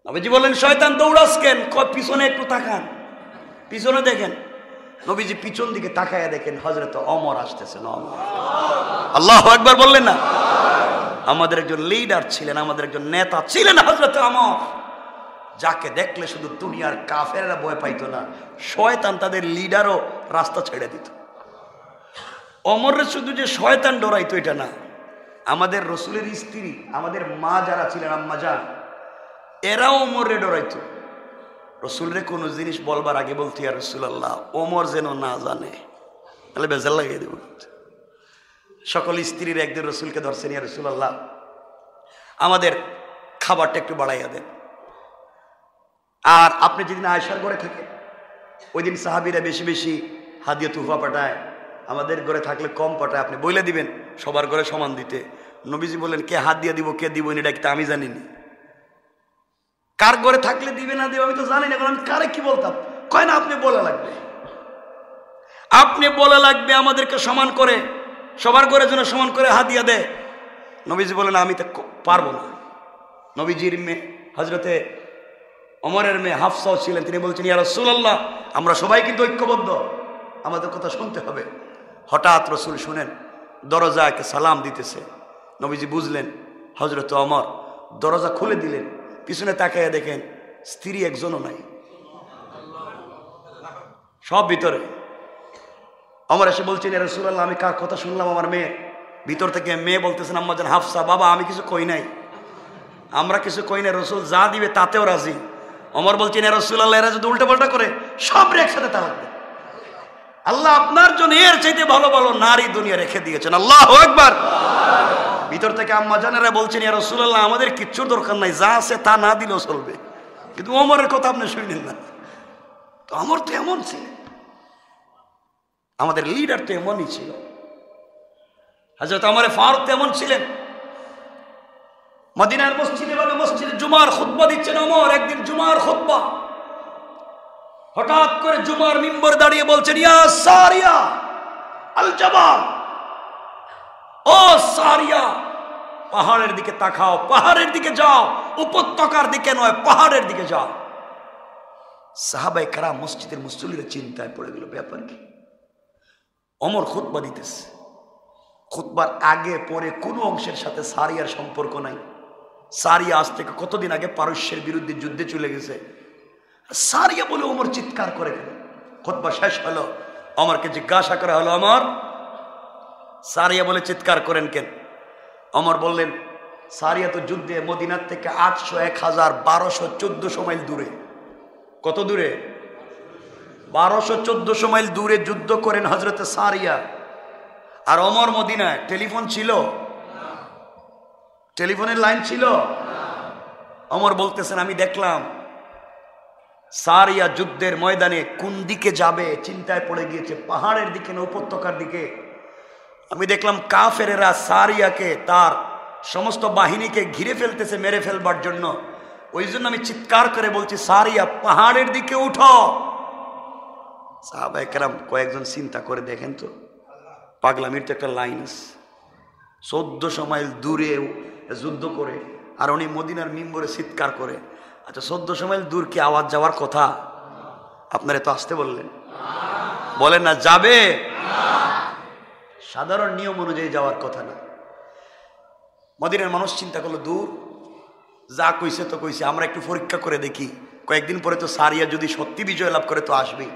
নবীজি বললেন শয়তান দৌড়াস কেন? পিছনে একটু তাকান, পিছনে দেখেন। নবীজি পিছন দিকে তাকায়া দেখেন হযরত ওমর আসতেছেন। আল্লাহু আকবার বললেন না? আমাদের একজন লিডার ছিলেন, আমাদের একজন নেতা ছিলেন হযরত ওমর, যাকে দেখলে শুধু দুনিয়ার কাফেররা ভয় পাইতো না, শয়তান তাদের লিডারও রাস্তা ছেড়ে দিত। ওমরের শুধু যে শয়তান ডরাইতো এটা না, আমাদের রসুলের স্ত্রী, আমাদের মা যারা ছিলেন, আম্মা জান, এরাও ওমরে ডরাইতো। রসুলরে কোনো জিনিস বলবার আগে বলতো ইয়া রাসূলুল্লাহ, ওমর যেন না জানে, তাহলে বেজার লাগিয়ে দেব। সকল স্ত্রীর একদিন রসুলকে ধরছেন, ইয়া রাসূলুল্লাহ আমাদের খাবারটা একটু বাড়াইয়া দেন। আর আপনি যেদিন আয়েশার ঘরে থাকেন, ওই দিন সাহাবীরা বেশি বেশি হাদিয়া তুফা পাঠায়, আমাদের ঘরে থাকলে কম পাঠায়, আপনি বলে দিবেন সবার ঘরে সমান দিতে। নবীজি বললেন কে হাত দিয়ে দিব কে দিব এটা কিন্তু আমি জানিনি, কার ঘরে থাকলে দিবে না দিবে আমি তো জানি না, এখন আমি কারে কি বলতাম? কয় না আপনি বলা লাগবে, আপনি বলা লাগবে আমাদেরকে সমান করে, সবার ঘরে যেন সমান করে হাদিয়া দেয়। নবীজি বলেন আমি তো পারবো না। নবীজির মেয়ে হযরতে ওমরের মেয়ে হাফসাও ছিলেন, তিনি বলছেন ইয়া রাসূলুল্লাহ আমরা সবাই কিন্তু ঐক্যবদ্ধ, আমাদের কথা শুনতে হবে। হঠাৎ রসুল শুনেন দরজাকে সালাম দিতেছে। নবীজি বুঝলেন হযরত ওমর, দরজা খুলে দিলেন, পিছনে তাকাইয়া দেখেন স্ত্রী একজনও নাই, সব ভিতরে। ওমর এসে বলছেন ইয়া রাসূলুল্লাহ আমি কার কথা শুনলাম? আমার মেয়ে। ভিতর থেকে মেয়ে বলতেছেন আম্মা জান হাফসা, বাবা আমি কিছু কই নাই, আমরা কিছু কই নাই, রসুল যা দিবে তাতেও রাজি। ওমর বলছেন ইয়া রাসূলুল্লাহ এরা যদি উল্টা পাল্টা করে সব একসাথে তালাক দেন, আল্লাহ আপনার জন্য এর চাইতে ভালো ভালো নারী দুনিয়া রেখে দিয়েছেন। আল্লাহু আকবার। ভিতর থেকে আম্মা জানেরা বলছেন ইয়া রাসূলুল্লাহ আমাদের কিচ্ছুর দরকার নাই, যা আছে তা না দিলেও চলবে, কিন্তু ওমরের কথা আপনি শুনেন না। তো ওমর তো এমন ছিলেন, আমাদের লিডার তো এমনই ছিল। হযরত ওমর ফারুক তেমন ছিলেন। মদিনার মসজিদে বলে মসজিদে জুমার খুতবা দিচ্ছেন ওমর, একদিন জুমার খুতবা, হঠাৎ করে জুমার মিম্বরে দাঁড়িয়ে বলছেন ইয়া সারিয়া আল জাবাল, ও সারিয়া পাহাড়ের দিকে তাকাও, পাহাড়ের দিকে যাও, উপত্যকার দিকে নয় পাহাড়ের দিকে যাও। সাহাবায়ে কেরাম মসজিদের মুসল্লিরা চিন্তায় পড়ে গেল, ব্যাপার কি? ওমর খুতবা দিতেছে, খুতবার আগে পরে কোনো অংশের সাথে সারিয়ার সম্পর্ক নাই। সারিয়া আজ থেকে কতদিন আগে পারস্যের বিরুদ্ধে যুদ্ধে চলে গেছে। সারিয়া বলে ওমর চিৎকার করে গেল। খুতবা শেষ হলো, ওমরকে জিজ্ঞাসা করা হলো ওমর সারিয়া বলে চিৎকার করেন কেন? ওমর বললেন সারিয়া তো যুদ্ধে মদিনার থেকে 800, 1000, 1200, 1400 মাইল দূরে। কত দূরে? 1200, 1400 মাইল দূরে যুদ্ধ করেন হযরতে সারিয়া। আর ওমর মদিনায় টেলিফোন ছিল, টেলিফোনের লাইন ছিল। ওমর বলতেছেন আমি দেখলাম সারিয়া যুদ্ধের ময়দানে কোন দিকে যাবে চিন্তায় পড়ে গিয়েছে, পাহাড়ের দিকে না উপত্যকার দিকে। আমি দেখলাম কাফেরেরা সারিয়াকে তার সমস্ত বাহিনীকে ঘিরে ফেলতেছে মেরে ফেলবার জন্য। ওই জন্য আমি চিৎকার করে বলছি সারিয়া পাহাড়ের দিকে উঠো। সাহাবায়ে কেরাম কয়েকজন চিন্তা করে দেখেন তো, পাগলামির তো একটা লাইন আছে। 1400 মাইল দূরে যুদ্ধ করে আর উনি মদিনার মিম্বরে চিৎকার করে। আচ্ছা 1400 মাইল দূর কি আওয়াজ যাওয়ার কথা? আপনারা তো আসতে বললেন, বলেন না যাবে? সাধারণ নিয়ম অনুযায়ী যাওয়ার কথা না। মদিনার মানুষ চিন্তা করলো দূর, যা কইছে তো কইছে, আমরা একটু পরীক্ষা করে দেখি, কয়েকদিন পরে তো সারিয়া যদি সত্যি বিজয় লাভ করে তো আসবেই।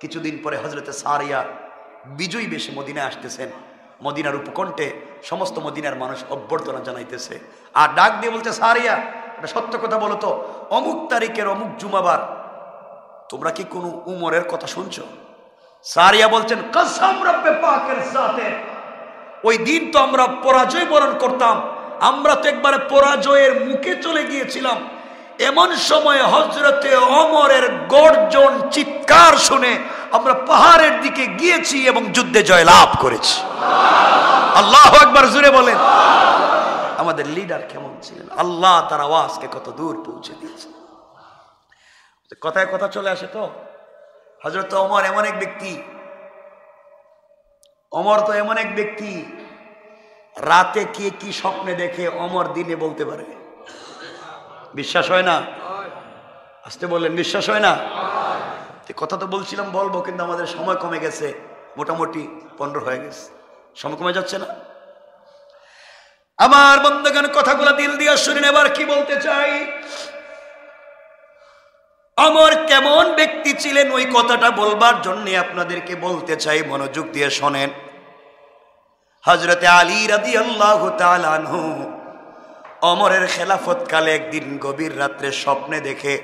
কিছুদিন পরে হজরতে সারিয়া বিজয়ী বেশে মদিনায় আসতেছেন। মদিনার উপকণ্ঠে সমস্ত মদিনার মানুষ অভ্যর্থনা জানাইতেছে আর ডাক দিয়ে বলতে, সারিয়া এটা সত্য কথা বলো তো, অমুক তারিখের অমুক জুমাবার তোমরা কি কোনো উমরের কথা শুনছো? সারিয়া বলছেন, কসম রব্বে পাকের সাথে, ওই দিন তো আমরা পরাজয় বরণ করতাম, আমরা তো একবারে পরাজয়ের মুখে চলে গিয়েছিলাম। এমন সময় হযরতে ওমরের গর্জন চিৎকার শুনে আমরা পাহাড়ের দিকে গিয়েছি এবং যুদ্ধে জয় লাভ করেছি। আল্লাহু আকবার, জোরে বলেন। আমাদের লিডার কেমন ছিলেন, আল্লাহ তার আওয়াজকে কত দূর পৌঁছে দিয়েছে। কথায় কথা চলে আসে তো, হযরত ওমর এমন এক ব্যক্তি, ওমর তো এমন এক ব্যক্তি, রাতে কে কি স্বপ্নে দেখে ওমর দিনে বলতে পারে। বিশ্বাস হয় না? আসতে বললেন, বিশ্বাস হয় না? কথা তো বলছিলাম বলবো, কিন্তু আমাদের সময় কমে গেছে, মোটামুটি 15 হয়ে গেছে, সময় কমে যাচ্ছে না? আমার বন্ধুগণ, কথাগুলো দিল দিয়ে শুনেন। এবার কি বলতে চাই, ওমর কেমন ব্যক্তি ছিলেন ওই কথাটা বলবার জন্য আপনাদেরকে বলতে চাই, মনোযোগ দিয়ে শোনেন। হযরতে আলী রাদিয়াল্লাহু তাআলা আনহু ওমরের খেলাফত কালে একদিন গভীর রাত্রে স্বপ্নে দেখে,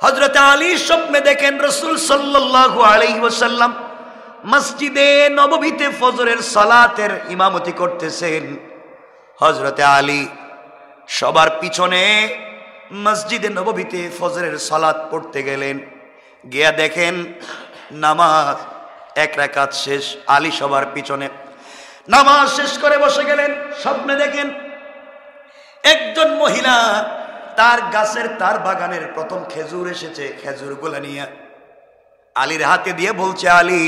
হযরতে আলী স্বপ্নে দেখেন রাসূল সাল্লাল্লাহু আলাইহি ওয়াসাল্লাম মসজিদে নববীতে ফজরের সালাতের ইমামতি করতেছেন। হযরতে আলী সবার পিছনে মসজিদে নববীতে ফজরের সালাত পড়তে গেলেন, গিয়া দেখেন নামাজ এক রাকাত শেষ। আলী সবার পিছনে নামাজ শেষ করে বসে গেলেন। স্বপ্নে দেখেন একজন মহিলা তার গাছের, তার বাগানের প্রথম খেজুর এসেছে, খেজুরগুলা নিয়ে আলীর হাতে দিয়ে বলছে, আলী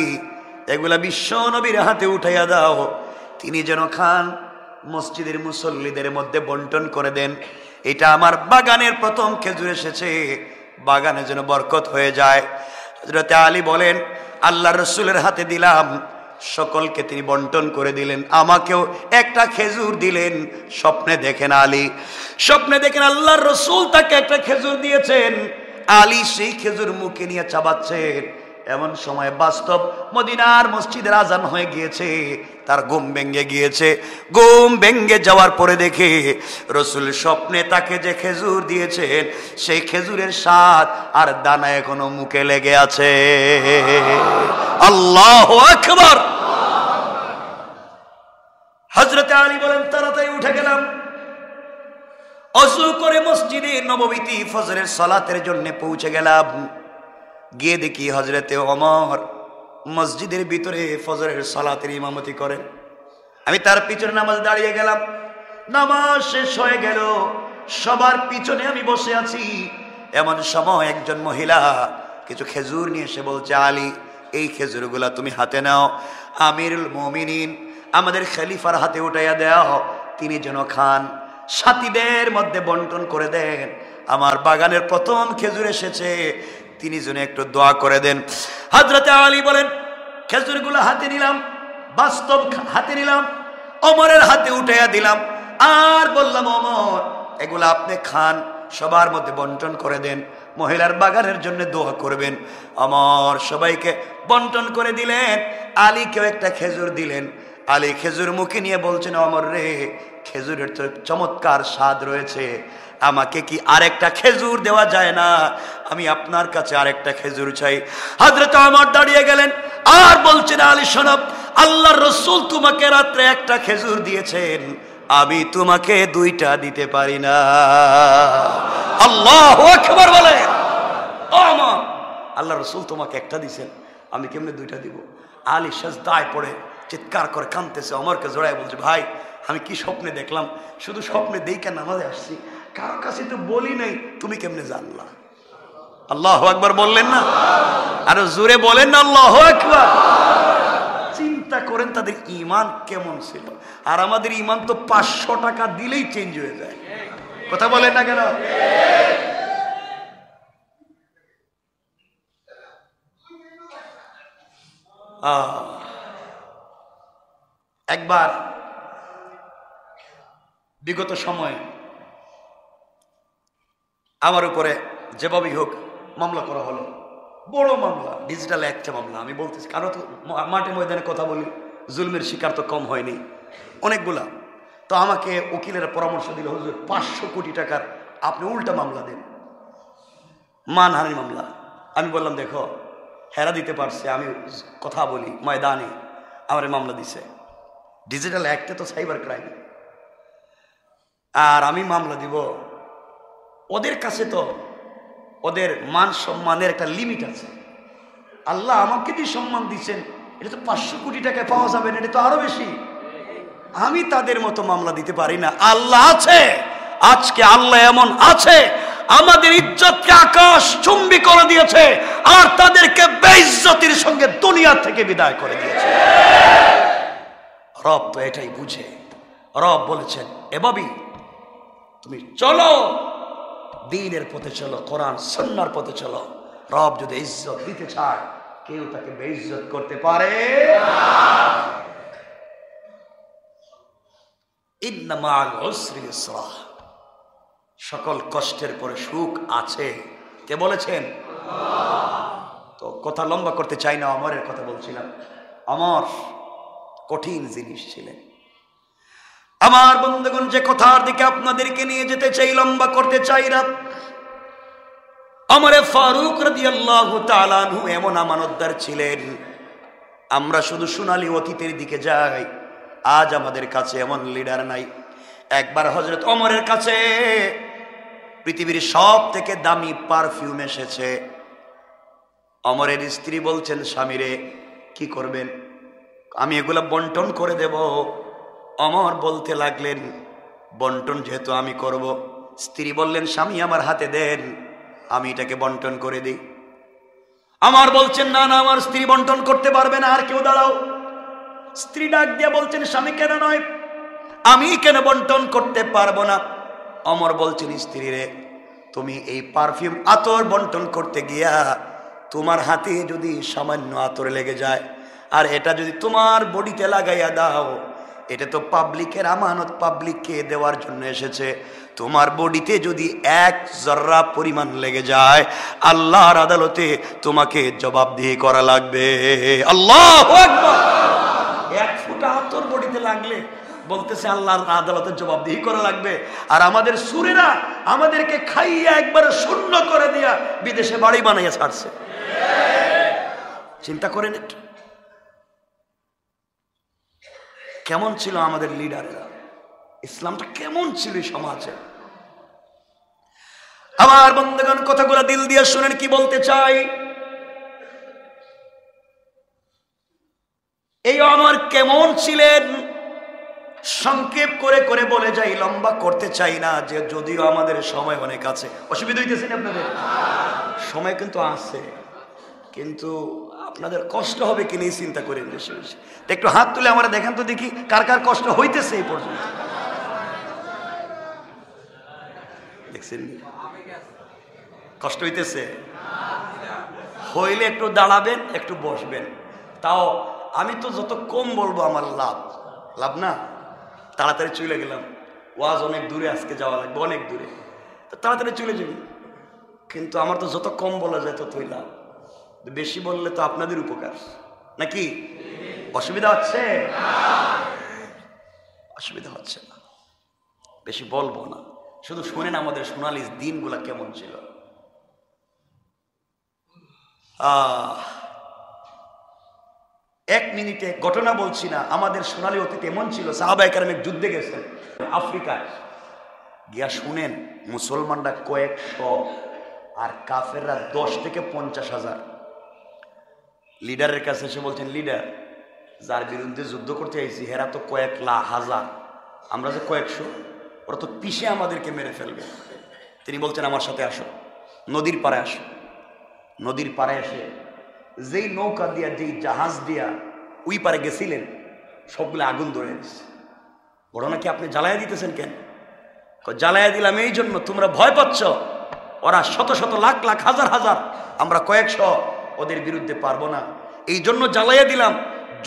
এগুলা বিশ্ব নবীর হাতে উঠাইয়া দাও, তিনি যেন খান, মসজিদের মুসল্লিদের মধ্যে বন্টন করে দেন। এটা আমার বাগানের প্রথম খেজুর এসেছে, বাগানে যেন বরকত হয়ে যায়। হযরতে আলী বলেন, আল্লাহর রাসূলের হাতে দিলাম, সকলকে তিনি বন্টন করে দিলেন, আমাকেও একটা খেজুর দিলেন। স্বপ্নে দেখেন আলী, স্বপ্নে দেখেন আল্লাহর রাসূল তাকে একটা খেজুর দিয়েছেন, আলী সেই খেজুর মুখে নিয়ে চাবাচ্ছেন। এমন সময় বাস্তব মদিনার মসজিদের আজান হয়ে গিয়েছে, তার ঘুম ভেঙে গিয়েছে। ঘুম ভেঙে যাওয়ার পরে দেখে রাসূল স্বপ্নে তাকে যে খেজুর দিয়েছেন সেই খেজুরের স্বাদ আর দানা এখনো মুখে লেগে আছে। আল্লাহু আকবার। হযরতে আলী বলেন, তাড়াতাড়ি উঠে গেলাম, ওযু করে মসজিদে নববীতে ফজরের সালাতের জন্য পৌঁছে গেলাম। গিয়ে দেখি হযরতে ওমর মসজিদের ভিতরে ফজরের সালাতের ইমামতি করেন। আমি তার পিছনে নামাজ দাঁড়িয়ে গেলাম। নামাজ শেষ হয়ে গেল, সবার পিছনে আমি বসে আছি। এমন সময় একজন মহিলা কিছু খেজুর নিয়ে এসে বলছে, আলী এই খেজুরগুলা তুমি হাতে নাও, আমিরুল মুমিনিন আমাদের খলিফার হাতে উঠাইয়া দাও, তিনি যেন খান, সাথীদের মধ্যে বন্টন করে দেন। আমার বাগানের প্রথম খেজুর এসেছে, তিনি যেন একটু দোয়া করে দেন। হযরতে আলী বলেন, খেজুরগুলো হাতে নিলাম, বাস্তব হাতে নিলাম, ওমরের হাতে উঠাইয়া দিলাম, আর বললাম, ওমর এগুলো আপনি খান, সবার মধ্যে বন্টন করে দেন, মহিলার বাগানের জন্য দোয়া করবেন। ওমর সবাইকে বন্টন করে দিলেন, আলীকেও একটা খেজুর দিলেন। আলী খেজুর মুখে নিয়ে বলছেন, ওমর রে, খেজুরের তো চমৎকার স্বাদ রয়েছে, আমাকে কি আরেকটা খেজুর দেওয়া যায় না? আমি আপনার কাছে আরেকটা খেজুর চাই। হযরত ওমর দাঁড়িয়ে গেলেন আর বলছেন, আলী শোনো, আল্লাহর রাসূল তোমাকে রাত্রে একটা খেজুর দিয়েছেন, আমি তোমাকে দুইটা দিতে পারি না। আল্লাহু আকবার বলে, ওমর আল্লাহর রাসূল তোমাকে একটা দিয়েছেন, আমি কেমনে দুইটা দিব? আলী সিজদায় পড়ে চিৎকার করে কাঁদতেছে, ওমরকে জড়ায় বলছে, ভাই আমি কি স্বপ্নে দেখলাম, শুধু স্বপ্নে দেখে নামাজে আসছি, কারো কাছে তো বলি নাই, তুমি কেমনে জানলা? আল্লাহু আকবার বললেন না? আরো জোরে বলেন না আল্লাহু আকবার। চিন্তা করেন তাদের ঈমান কেমন ছিল। আর আমাদের ঈমান তো 500 টাকা দিলেই চেঞ্জ হয়ে যায়। কথা বলেন না কেন? একবার বিগত সময়ে আমার উপরে যেভাবেই হোক মামলা করা হলো, বড় মামলা, ডিজিটাল একটা মামলা। আমি বলতেছি, কারো তো মাঠে ময়দানে কথা বলি, জুলমের শিকার তো কম হয়নি, অনেকগুলা। তো আমাকে উকিলের পরামর্শ দিল, হুজুর 500 কোটি টাকার আপনি উল্টা মামলা দেন, মানহানির মামলা। আমি বললাম, দেখো হেরা দিতে পারছে, আমি কথা বলি ময়দানে, আমার মামলা দিছে। ডিজিটাল অ্যাক্টে তো সাইবার ক্রাইম, আর আমি মামলা দিব। ওদের কাছে তো ওদের মান সম্মানের একটা লিমিট আছে। আল্লাহ আমাকে দিয়ে সম্মান দিচ্ছেন, এটা তো 500 কোটি টাকায় পাওয়া যাবে না, এটা তো আরো বেশি। আমি তাদের মতো মামলা দিতে পারি না। আল্লাহ আছে, আজকে আল্লাহ এমন আছে, আমাদের ইজ্জতকে আকাশ চুম্বি করে দিয়েছে, আর তাদেরকে বেইজ্জতির সঙ্গে দুনিয়া থেকে বিদায় করে দিয়েছে। রব তো এটাই বুঝে। রব বলেছেন, এভাবেই তুমি চলো, দ্বীনের পথে চলো, কোরআন সুন্নাহর পথে চলো। রব যদি ইজ্জত দিতে চায়, কেউ তাকে বেইজ্জত করতে পারে না। ইন্না মা'আল উসরি ইউসরা, সকল কষ্টের পরে সুখ আছে। কে বলেছেন? তো কথা লম্বা করতে চাই না, আমরের কথা বলছিলাম। আমর কঠিন জিনিস ছিলেন। আমার বন্ধুগণ, যে কথার দিকে আপনাদেরকে নিয়ে যেতে চাই, লম্বা করতে চাই না। ওমর ফারুক রাদিয়াল্লাহু তাআলা আনহু এমন আমানতদার ছিলেন। আমরা শুধু সোনালী অতীতের দিকে যাই, আজ আমাদের কাছে এমন লিডার নাই। একবার হযরত ওমরের কাছে পৃথিবীর সব থেকে দামি পারফিউম এসেছে। ওমরের স্ত্রী বলছেন, স্বামীরে কি করবেন? আমি এগুলা বন্টন করে দেব। ওমর বলতে লাগলেন, বন্টন যেহেতু আমি করব। স্ত্রী বললেন, স্বামী আমার হাতে দেন, আমি এটাকে বন্টন করে দিই। আমার বলছেন, না না, আমার স্ত্রী বন্টন করতে পারবে না, আর কেউ দাঁড়াও। স্ত্রী ডাক দিয়ে বলছেন, স্বামী কেন নয়, আমি কেন বন্টন করতে পারবো না? ওমর বলছেন, স্ত্রী রে, তুমি এই পারফিউম আতর বন্টন করতে গিয়া তোমার হাতে যদি সামান্য আতর লেগে যায়, আর এটা যদি তোমার বডিতে লাগাইয়া দাও, এটা তো পাবলিকের আমানত, পাবলিককে দেওয়ার জন্য এসেছে। তোমার বডিতে যদি 1 জর্রা পরিমাণ লেগে যায়, আল্লাহর আদালতে তোমাকে জবাবদিহি করা লাগবে। আল্লাহু আকবার। 1 ফোঁটা আতর বডিতে লাগলে বলতেছে আল্লাহর আদালতে জবাবদিহি করা লাগবে। আর আমাদের সুরেরা আমাদেরকে খাইয়া একবার শূন্য করে দিয়া বিদেশে বাড়ি বানাইয়া ছাড়ছে। চিন্তা করেন একটু, কেমন ছিল আমাদের লিডাররা, ইসলামটা কেমন ছিল সমাজে। আমার বন্ধুগণ, কথাগুলো দিল দিয়ে শুনেন কি বলতে চাই। এই ওমর কেমন ছিলেন সংক্ষেপ করে করে বলে যাই, লম্বা করতে চাই না। যে যদিও আমাদের সময় অনেক আছে, অসুবিধা হইতেছে না আপনাদের? সময় কিন্তু আছে, কিন্তু আপনাদের কষ্ট হবে কি নেই চিন্তা করেন বেশি বেশি। একটু হাত তুলে আমরা দেখেন তো, দেখি কার কার কষ্ট হইতেছে এই পর্যন্ত। দেখছেন কষ্ট হইতেছে? হইলে একটু দাঁড়াবেন, একটু বসবেন। তাও আমি তো যত কম বলবো আমার লাভ। লাভ না? তাড়াতাড়ি চলে গেলাম, ওয়াজ অনেক দূরে, আজকে যাওয়া লাগবে অনেক দূরে, তো তাড়াতাড়ি চলে যাবি। কিন্তু আমার তো যত কম বলা যায় ততই লাভ। বেশি বললে তো আপনাদের উপকার নাকি? অসুবিধা হচ্ছে? অসুবিধা হচ্ছে না, বেশি বলবো না, শুধু শুনেন আমাদের সোনালী দিনগুলা কেমন ছিল। 1 মিনিটে ঘটনা বলছি না, আমাদের সোনালী অতীত এমন ছিল। সাহাবায়ে কেরাম যুদ্ধে গেছেন আফ্রিকায় গিয়া, শুনেন মুসলমানরা কয়েকশো আর কাফেররা 10 থেকে 50,000। লিডারের কাছে এসে বলছেন, লিডার, যার বিরুদ্ধে যুদ্ধ করতে আইছি হেরা তো কয়েক হাজার, আমরা যে কয়েকশো, ওরা তো পিষে আমাদেরকে মেরে ফেলবে। তিনি বলছেন আমার সাথে আসো, নদীর পাড়ে আসো। নদীর পাড়ে এসে যেই নৌকা দিয়া, যেই জাহাজ দিয়া ওই পারে গেছিলেন, সবগুলো আগুন ধরে দিচ্ছে। বড় নাকি আপনি জ্বালাইয়া দিতেছেন কেন? জ্বালাইয়া দিলাম এই জন্য তোমরা ভয় পাচ্ছ। ওরা শত শত লাখ লাখ হাজার হাজার, আমরা কয়েকশো, ওদের বিরুদ্ধে পারবো না, এই জন্য জ্বালাইয়া দিলাম।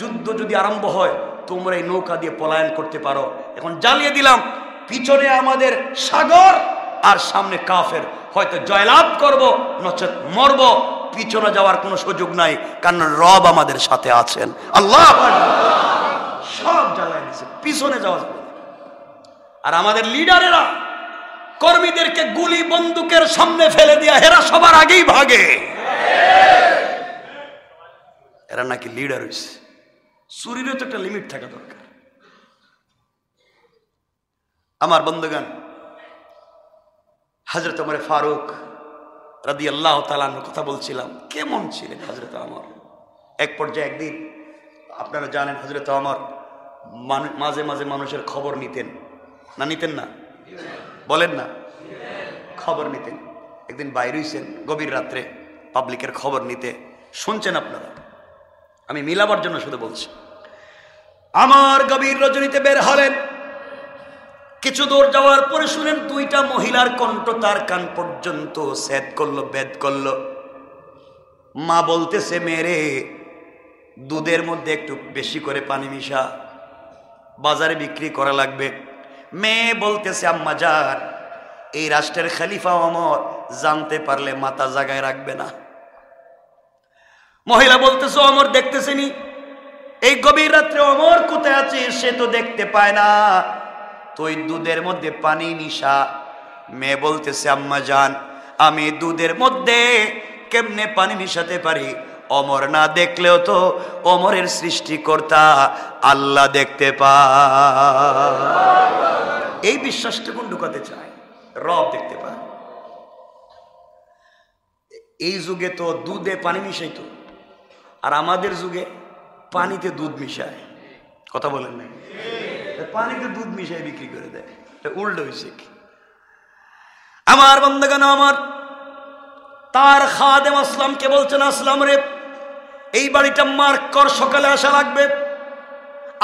যুদ্ধ যদি আরম্ভ হয় তোমরা এই নৌকা দিয়ে পলায়ন করতে পারো। এখন জ্বালিয়ে দিলাম, পিছনে আমাদের সাগর আর সামনে কাফের, হয়তো জয়লাভ করব নচেত মরব, পিছনে যাওয়ার কোনো সুযোগ নাই, কারণ রব আমাদের সাথে আছেন। আল্লাহ সব জ্বালায় দিচ্ছে, পিছনে যাওয়া যাবে। আর আমাদের লিডারেরা কর্মীদেরকে গুলি বন্দুকের সামনে ফেলে দিয়া এরা সবার আগেই ভাগে। এরা নাকি লিডার হয়েছে। চুরিরও তো একটা লিমিট থাকা দরকার। আমার বন্ধুগণ, হযরত ওমর ফারুক রাদিয়াল্লাহু তাআলা আনহুর কথা বলছিলাম, কেমন ছিলেন হযরত ওমর। এক পর্যায়ে একদিন, আপনারা জানেন হযরত ওমর মাঝে মাঝে মানুষের খবর নিতেন না, নিতেন না? বলেন না, খবর নিতেন। একদিন বাইরে হইছেন গভীর রাত্রে পাবলিকের খবর নিতে, শুনছেন আপনারা, আমি মিলাবার জন্য শুধু বলছি। আমার গভীর রজনীতে বের হলেন, কিছু দূর যাওয়ার পরে শুনেন দুইটা মহিলার কণ্ঠ তার কান পর্যন্ত সেদ করলো, বেদ করলো। মা বলতেছে, মেরে দুধের মধ্যে একটু বেশি করে পানি মিশা, বাজারে বিক্রি করা লাগবে। মেয়ে বলতেছে, আম্মা জান, এই রাষ্ট্রের খলিফা ওমর জানতে পারলে মাথা জাগায় রাখবে না। মহিলা বলতেছে, ওমর দেখতেছেনি, এই গভীর রাত্রে ওমর কোথায় আছে সে তো দেখতে পায় না, তুই দুধের মধ্যে পানি মিশা। মেয়ে বলতেছে, আম্মা জান, আমি দুধের মধ্যে কেমনে পানি মিশাতে পারি? ওমর না দেখলেও তো ওমরের সৃষ্টিকর্তা আল্লাহ দেখতে পায়। এই বিশ্বাসটুকু ঢুকাতে চায়, রব দেখতে পায়। এই যুগে তো দুধে পানি মিশাইতো, আর আমাদের যুগে পানিতে দুধ মিশায়। কথা বলেন না? পানিতে দুধ মিশাই বিক্রি করে দেয়, উল্টো হয়েছে কি? আমার বন্ধুগণ, আমার তার খাদেম আসলামকে বলছেন, আসলাম রে, এই বাড়িটা মার্ক কর, সকালে আসা লাগবে।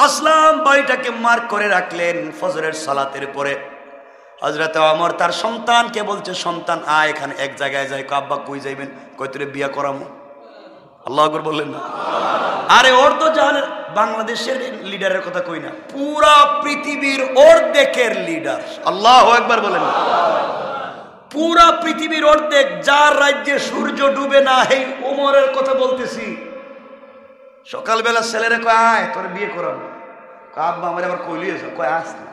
আসলাম বাড়িটাকে মার্ক করে রাখলেন। ফজরের সালাতের পরে হযরত ওমর তার সন্তানকে বলছে, সন্তান আয় এখানে এক জায়গায় যাই। আব্বা কই যাইবেন? কই তোরে বিয়া করামো। আল্লাহু আকবার বললেন না? আরে ওর তো জানেন, বাংলাদেশের লিডারের কথা কই না, পুরা পৃথিবীর অর্ধেকের লিডার। আল্লাহু আকবার বলেন না? পুরা পৃথিবীর অর্ধেক, যার রাজ্যে সূর্য ডুবে না, এই ওমরের কথা বলতেছি। সকালবেলা ছেলেরে কয়, আয় তোর বিয়ে করাবো। আব্বা আমার আবার কইলিয়ে যাও, কয় আস না।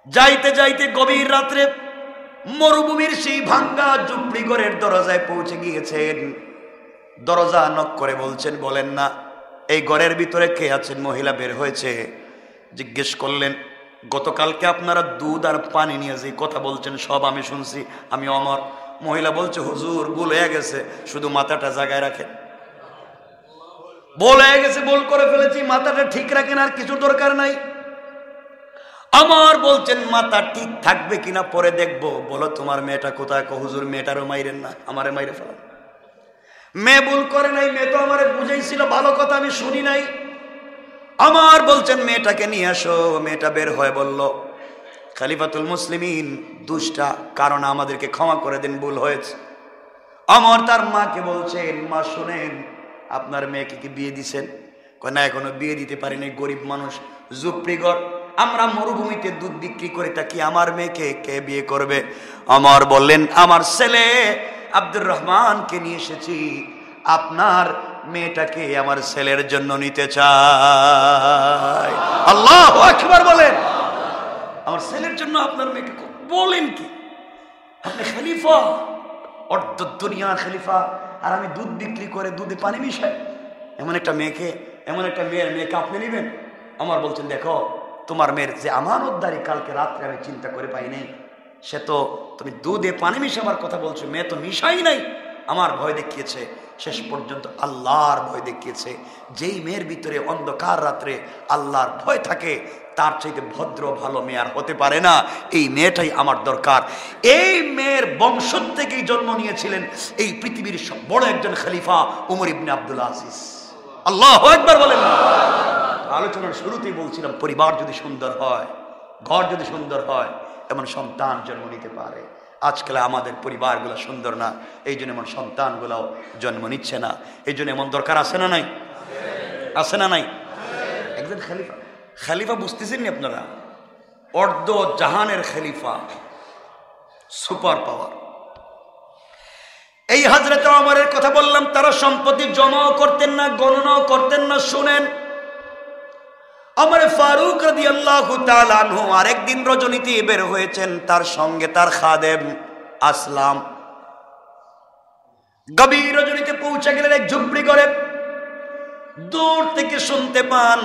যাইতে যাইতে গভীর রাত্রে মরুভূমির সেই ভাঙ্গা ঝুপড়ি ঘরের দরজায় পৌঁছে গিয়েছেন। দরজা নক করে বলছেন, বলেন না এই ঘরের ভিতরে কে আছেন? মহিলা বের হয়েছে। জিজ্ঞেস করলেন, গতকালকে আপনারা দুধ আর পানি নিয়ে যে কথা বলছেন সব আমি শুনছি, আমি ওমর। মহিলা বলছে, হুজুর ভুল হয়ে গেছে, শুধু মাথাটা জায়গায় রাখেন। ভুল হয়ে গেছে, ভুল করে ফেলেছি, মাথাটা ঠিক রাখেন, আর কিছু দরকার নাই। আমার বলছেন, মাথা ঠিক থাকবে কিনা পরে দেখবো, বলো তোমার মেয়েটা কোথায়? হুজুর মেয়েটারও মাইরেন না, আমারে মাইরে ফেলেন। মেয়ে ভুল করে নাই, মেয়ে তো আমারে বুঝাইছিল, ভালো কথা আমি শুনি নাই। আমার বলছেন, মেয়েটাকে নিয়ে আসো। মেয়েটা বের হয়ে বলল, খলিফাতুল মুসলিমিন, দুষ্টা, কারণ আমাদেরকে ক্ষমা করে দিন, ভুল হয়েছে। আমার তার মাকে বলছেন, মা শুনেন, আপনার মেয়েকে কি বিয়ে দিছেন? কয় না, এখনো বিয়ে দিতে পারিনি, গরিব মানুষ, ঝুপড়িঘর, আমরা মরুভূমিতে দুধ বিক্রি করে থাকি, আমার মেয়েকে কে বিয়ে করবে? আমার বললেন, আমার ছেলে আব্দুর রহমানকে নিয়ে এসেছি, আপনার মেয়েটাকে আমার ছেলের জন্য নিতে চাই। আল্লাহু আকবার বলেন। আমার ছেলের জন্য আপনার মেয়েকে বলেন কি? আপনি খলিফা, অর্ধ দুনিয়ার খলিফা, আর আমি দুধ বিক্রি করে দুধে পানি মিশাই? এমন একটা মেয়েকে, এমন একটা মেয়েকে আপনি নেবেন? আমার বলছেন, দেখো তোমার মেয়ের যে আমানতদারি কালকে রাত্রে আমি চিন্তা করে পাই নাই, সে তো তুমি দুধে পানি মিশাবার কথা বলছো, মেয়ে তো মিশাই নাই। আমার ভয় দেখিয়েছে, শেষ পর্যন্ত আল্লাহর ভয় দেখিয়েছে। যেই মেয়ের ভিতরে অন্ধকার রাত্রে আল্লাহর ভয় থাকে, তার চাইতে ভদ্র ভালো মেয়ে আর হতে পারে না, এই মেয়েটাই আমার দরকার। এই মেয়ের বংশ থেকেই জন্ম নিয়েছিলেন এই পৃথিবীর বড় একজন খলিফা উমর ইবনে আব্দুল আজিজ। আল্লাহু আকবার বলেন। আলোচনার শুরুতেই বলছিলাম, পরিবার যদি সুন্দর হয়, ঘর যদি সুন্দর হয়, এমন সন্তান জন্ম নিতে পারে। আজকাল আমাদের পরিবারগুলো সুন্দর না, এই জন্য এমন সন্তানগুলোও জন্ম নিচ্ছে না। এই জন্য এমন দরকার আছে না নাই? আছে না নাই? একজন খলিফা, খলিফা বুঝতেছেন নি আপনারা? অর্ধ জাহানের খলিফা, সুপার পাওয়ার। এই হযরত ওমরের কথা বললাম, তারা সম্পত্তি জমাও করতেন না, গণনাও করতেন না। শুনেন, ওমর ফারুক রাদিয়াল্লাহু তাআলা আনহু আরেকদিন রজনীতে বের হয়েছেন, তার সঙ্গে তার খাদেম আসলাম। গভীর রজনীতে পৌঁছে গেলেন এক ঝুপড়ি ঘরে। দূর থেকে শুনতে পান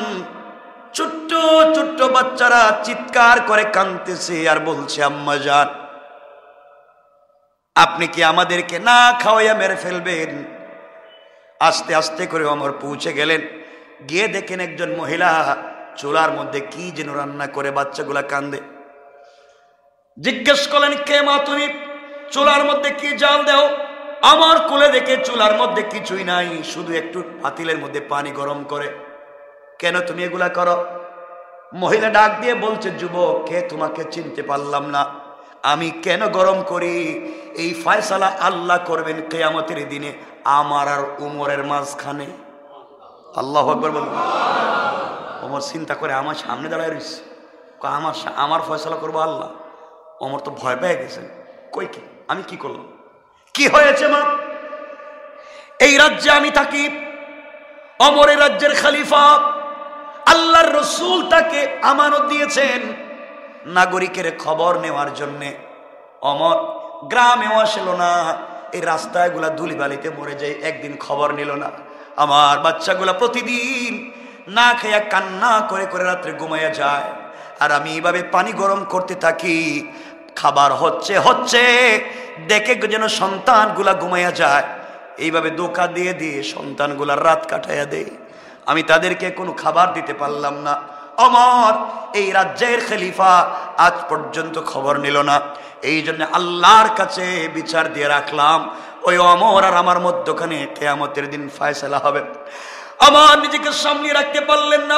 ছোট্ট ছোট্ট বাচ্চারা চিৎকার করে কাঁদতেছে আর বলছে, আম্মা জান, আপনি কি আমাদেরকে না খাওয়াইয়া মেরে ফেলবেন? আস্তে আস্তে করে ওমর পৌঁছে গেলেন, গিয়ে দেখেন একজন মহিলা চুলার মধ্যে কি যেন রান্না করে, বাচ্চাগুলা কান্দে। জিজ্ঞেস করলেন, কে মা তুমি? চুলার মধ্যে কি জাল দাও? আমার কোলে দেখে চুলার মধ্যে কিছুই নাই, শুধু একটু পাতিলের মধ্যে পানি গরম করে। কেন তুমি এগুলা করো? মহিলা ডাক দিয়ে বলছে, যুবক, কে তোমাকে চিনতে পারলাম না। আমি কেন গরম করি এই ফয়সালা আল্লাহ করবেন কিয়ামতের দিনে আমার আর উমরের মাঝখানে। আল্লাহু আকবার বলুন। ওমর চিন্তা করে, আমার সামনে দাঁড়ায় রয়েছে, আমার ফয়সালা করবো আল্লাহ। ওমর তো ভয় পেয়ে গেছেন, কই কি আমি কি করলাম? কি হয়েছে মা? এই রাজ্যে আমি থাকি, ওমরের রাজ্যের খলিফা, আল্লাহর রসুল তাকে আমানত দিয়েছেন নাগরিকের খবর নেওয়ার জন্যে। ওমর গ্রামেও আসল না, এই রাস্তাগুলা ধুলিবালিতে মরে যায়, একদিন খবর নিল না। আমার বাচ্চাগুলা প্রতিদিন না খেয়ে কান্না করে করে রাত্রে ঘুমাইয়া যায়, আর আমি এইভাবে পানি গরম করতে থাকি। খাবার হচ্ছে হচ্ছে দেখে যেন সন্তানগুলা ঘুমাইয়া যায়, এইভাবে ধোঁকা দিয়ে দিয়ে সন্তানগুলার রাত কাটাইয়া দেয়। আমি তাদেরকে কোনো খাবার দিতে পারলাম না। ওমর এই রাজ্যের খলিফা আজ পর্যন্ত খবর নিল না। এই জন্য আল্লাহর কাছে বিচার দিয়ে রাখলাম, ওই ওমর আর আমার মধ্যখানে কিয়ামতের দিন ফয়সালা হবে। আমার নিজেকে সামনে রাখতে পারলেন না,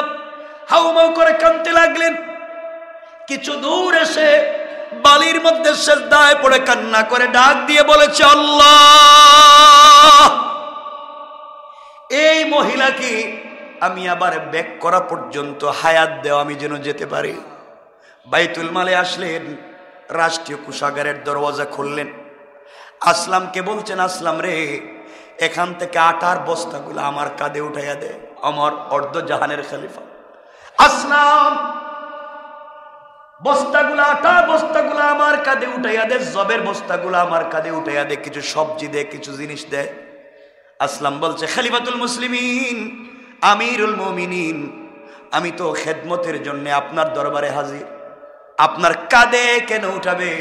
হাউমাউ করে কাঁদতে লাগলেন। কিছু দূর এসে বালির মধ্যে সিজদায় পড়ে কান্না করে ডাক দিয়ে বলেছে, আল্লাহ, এই মহিলাকে আমি আবার ব্যাক করা পর্যন্ত হায়াত দেও, আমি যেন যেতে পারি। বাইতুল মালে আসলেন, রাষ্ট্রীয় কোষাগারের দরওয়াজা খুললেন। আসলামকে বলছেন, আসলাম রে, এখান থেকে আটার বস্তাগুলো আমার কাঁধে উঠাইয়া দে। আমার অর্ধ জাহানের খলিফা আসলাম বস্তাগুলো, আটা বস্তাগুলো আমার কাঁধে উঠাইয়া দে, জবের বস্তাগুলো আমার কাঁধে উঠাইয়া দে, কিছু সবজি দে, কিছু জিনিস দে। আসলাম বলছে, খলিফাতুল মুসলিমিন, আমিরুল মুমিনিন, আমি তো খেদমতের জন্য আপনার দরবারে হাজির, আপনার কাঁধে কেন উঠাবে?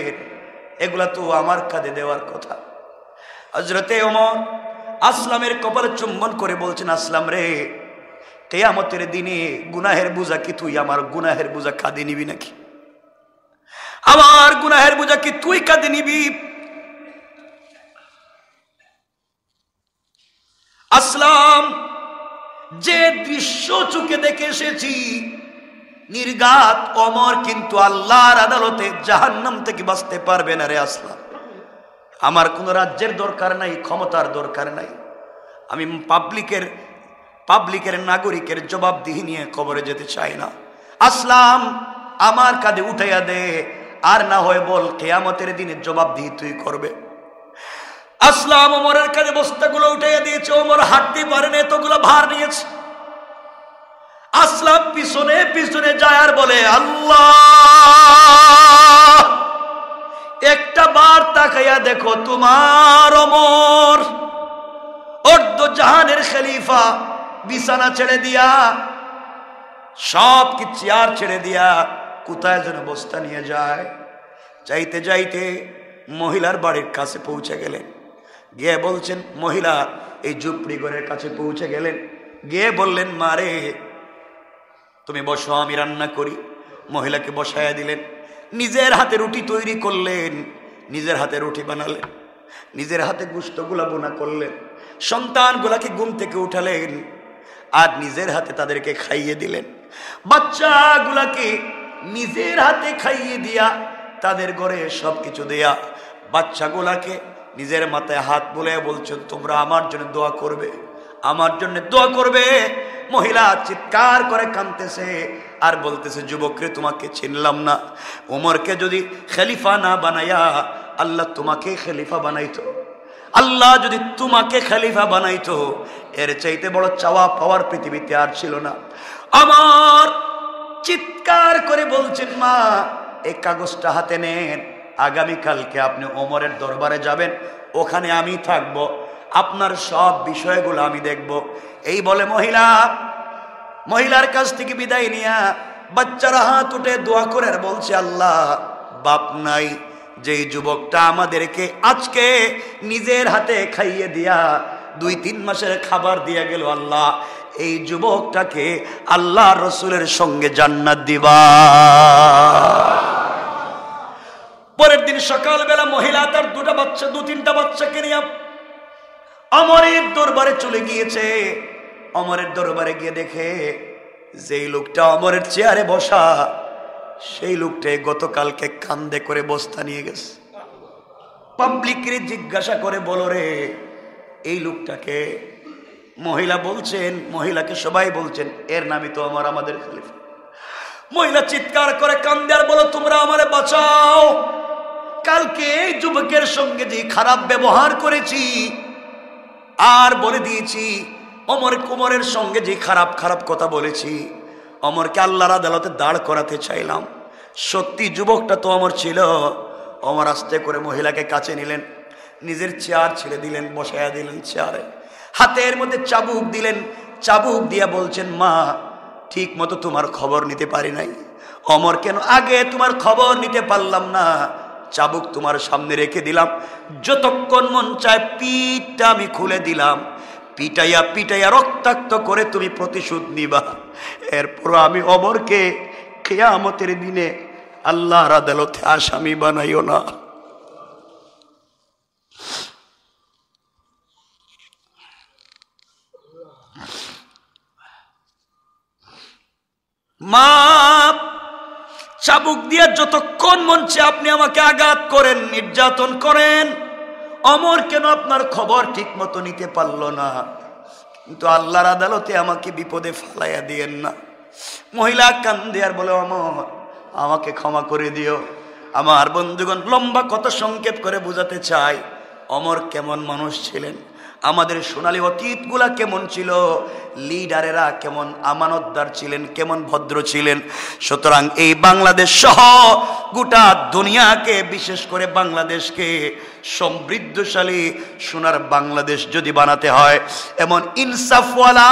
এগুলা তো আমার কাঁধে দেওয়ার কথা। হযরতে ওমর আসলামের কপালে চুম্বন করে বলছেন, আসলাম রে, কিয়ামতের দিনে গুনাহের বোঝা কি তুই আমার গুনাহের বোঝা কাঁধে নিবি নাকি? আমার গুনাহের বোঝা কি তুই কাঁধে নিবি? আসলাম, যে দৃশ্য চোখে দেখে এসেছি, নির্ঘাত ওমর কিন্তু আল্লাহর আদালতে জাহান্নাম থেকে বাঁচতে পারবে না রে আসলাম। আমার কোন রাজ্যের দরকার নাই, ক্ষমতার দরকার নাই, আমি পাবলিকের নাগরিকের জবাবদিহি নিয়ে কবরে যেতে চাই না। আসলাম, আমার কাঁধে উঠাইয়া দে, আর না হয় বল কিয়ামতের দিনে জবাবদিহি তুই করবে। আসলাম ওমরের কাঁধে বস্তাগুলো উঠাইয়া দিয়েছে। ওমর হাঁটতে পারে না, এতগুলো ভার নিয়েছে। আসলাম পিছনে পিছনে যায় আর বলে, আল্লাহ, একটা বার তাকাইয়া দেখো, তোমার ওমর অর্ধ জাহানের খলিফা বিছানা ছেড়ে দিয়া, সব কি চেয়ার ছেড়ে দিয়া কোথায় যেন বস্তা নিয়ে যায়। যাইতে যাইতে মহিলার বাড়ির কাছে পৌঁছে গেলেন, গিয়ে বলছেন, মহিলা এই ঝুপড়ি ঘরের কাছে পৌঁছে গেলেন, গিয়ে বললেন, মারে তুমি বসো, আমি রান্না করি। মহিলাকে বসায়া দিলেন, নিজের হাতে রুটি তৈরি করলেন, নিজের হাতে রুটি বানালেন, নিজের হাতে গোশতগুলা বোনা করলেন, সন্তানগুলাকে ঘুম থেকে উঠালেন আর নিজের হাতে তাদেরকে খাইয়ে দিলেন। বাচ্চাগুলাকে নিজের হাতে খাইয়ে দিয়া, তাদের ঘরে সবকিছু দেয়া, বাচ্চাগুলাকে নিজের মাথায় হাত বুলিয়ে বলছেন, তোমরা আমার জন্য দোয়া করবে, আমার জন্য দোয়া করবে। মহিলা চিৎকার করে কাঁদতেছে আর বলতেছে, যুবকরে তোমাকে চিনলাম না, ওমরকে যদি খলিফা না বানাইয়া আল্লাহ তোমাকে খলিফা বানাইতো, আল্লাহ যদি তোমাকে খলিফা বানাইতো, এর চাইতে বড় চাওয়া পাওয়ার পৃথিবীতে আর ছিল না। আমার চিৎকার করে বলছেন, মা এই কাগজটা হাতে নেন, আগামীকালকে আপনি ওমরের দরবারে যাবেন, ওখানে আমি থাকব, আপনার সব বিষয়গুলো আমি দেখব। এই বলে মহিলার কাছ থেকে বিদায় নিয়া বাচ্চারা হাত উঠে দোয়া করে আর বলছে, আল্লাহ বাপ নাই, যেই যুবকটা আমাদেরকে আজকে নিজের হাতে খাইয়ে দিয়া 2-3 মাসের খাবার দিয়া গেল, আল্লাহ এই যুবকটাকে আল্লাহ রসুলের সঙ্গে জান্নাত দিবা। পরের দিন সকালবেলা মহিলা তার 2-3টা বাচ্চাকে নিয়ে ওমরের দরবারে চলে গিয়েছে। ওমরের দরবারে গিয়ে দেখে যেই লোকটা ওমরের চেয়ারে বসা, সেই লোকটাই গতকালকে কান্দে করে বস্তা নিয়ে গেছে। পাবলিকরে জিজ্ঞাসা করে, বলো রে এই লোকটাকে? মহিলাকে সবাই বলছেন, এর নামই তো আমাদের খলিফা। মহিলা চিৎকার করে কান্দে আর বলো, তোমরা আমারে বাঁচাও, কালকে এই যুবকের সঙ্গে যে খারাপ ব্যবহার করেছি আর বলে দিয়েছি, ওমরের সঙ্গে যে খারাপ কথা বলেছি, ওমরকে আল্লাহর আদালতে দাঁড় করাতে চাইলাম, সত্যি যুবকটা তো ওমর ছিল। ওমর আস্তে করে মহিলাকে কাছে নিলেন, নিজের চেয়ার ছেড়ে দিলেন, বসায়া দিলেন চেয়ারে, হাতের মধ্যে চাবুক দিলেন, চাবুক দিয়া বলছেন, মা ঠিক মতো তোমার খবর নিতে পারি নাই। ওমর কেন আগে তোমার খবর নিতে পারলাম না? চাবুক তোমার সামনে রেখে দিলাম, যতক্ষণ মন চায় পিঠটা আমি খুলে দিলাম, পিটাইয়া রক্তাক্ত করে তুমি প্রতিশোধ নিবা। এরপর আমি ওমরকে কিয়ামতের দিনে আল্লাহর আদালতে আসামি বানাইও না। মা চাবুক দিয়ে যতক্ষণ মন চায় আপনি আমাকে আঘাত করেন, নির্যাতন করেন, ওমর কেন আপনার খবর ঠিক মতো নিতে পারলো না? কিন্তু আল্লাহর আদালতে আমাকে বিপদে ফালাইয়া দিয়েন না। মহিলা কান্দে আর বলে, ওমর আমাকে ক্ষমা করে দিও। আমার বন্ধুগণ, লম্বা কত সংক্ষেপ করে বোঝাতে চাই, ওমর কেমন মানুষ ছিলেন, আমাদের সোনালী অতীতগুলা কেমন ছিল, লিডারেরা কেমন আমানতদার ছিলেন, কেমন ভদ্র ছিলেন। সুতরাং এই বাংলাদেশ সহ গোটা দুনিয়াকে, বিশেষ করে বাংলাদেশকে সমৃদ্ধশালী সোনার বাংলাদেশ যদি বানাতে হয়, এমন ইনসাফওয়ালা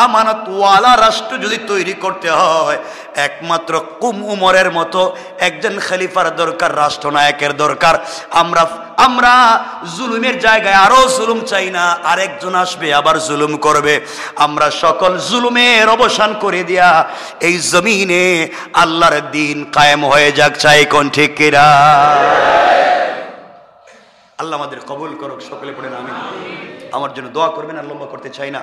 আমানতওয়ালা রাষ্ট্র যদি তৈরি করতে হয়, একমাত্র উমরের মতো একজন খলিফার দরকার, রাষ্ট্রনায়কের দরকার। আমরা জুলুমের জায়গায় আরো জুলুম চাই না, আরেকজন আসবে আবার জুলুম করবে। আমরা সকল জুলুমের অবসান করে দিয়া এই জমিনে আল্লাহর দ্বীন কায়েম হয়ে যাক, চাই কোন ঠিক কিনা? আল্লাহ আমাদের কবুল করুক, সকলে পড়েন আমিন। আমার জন্য দোয়া করবেন, আর লম্বা করতে চাই না।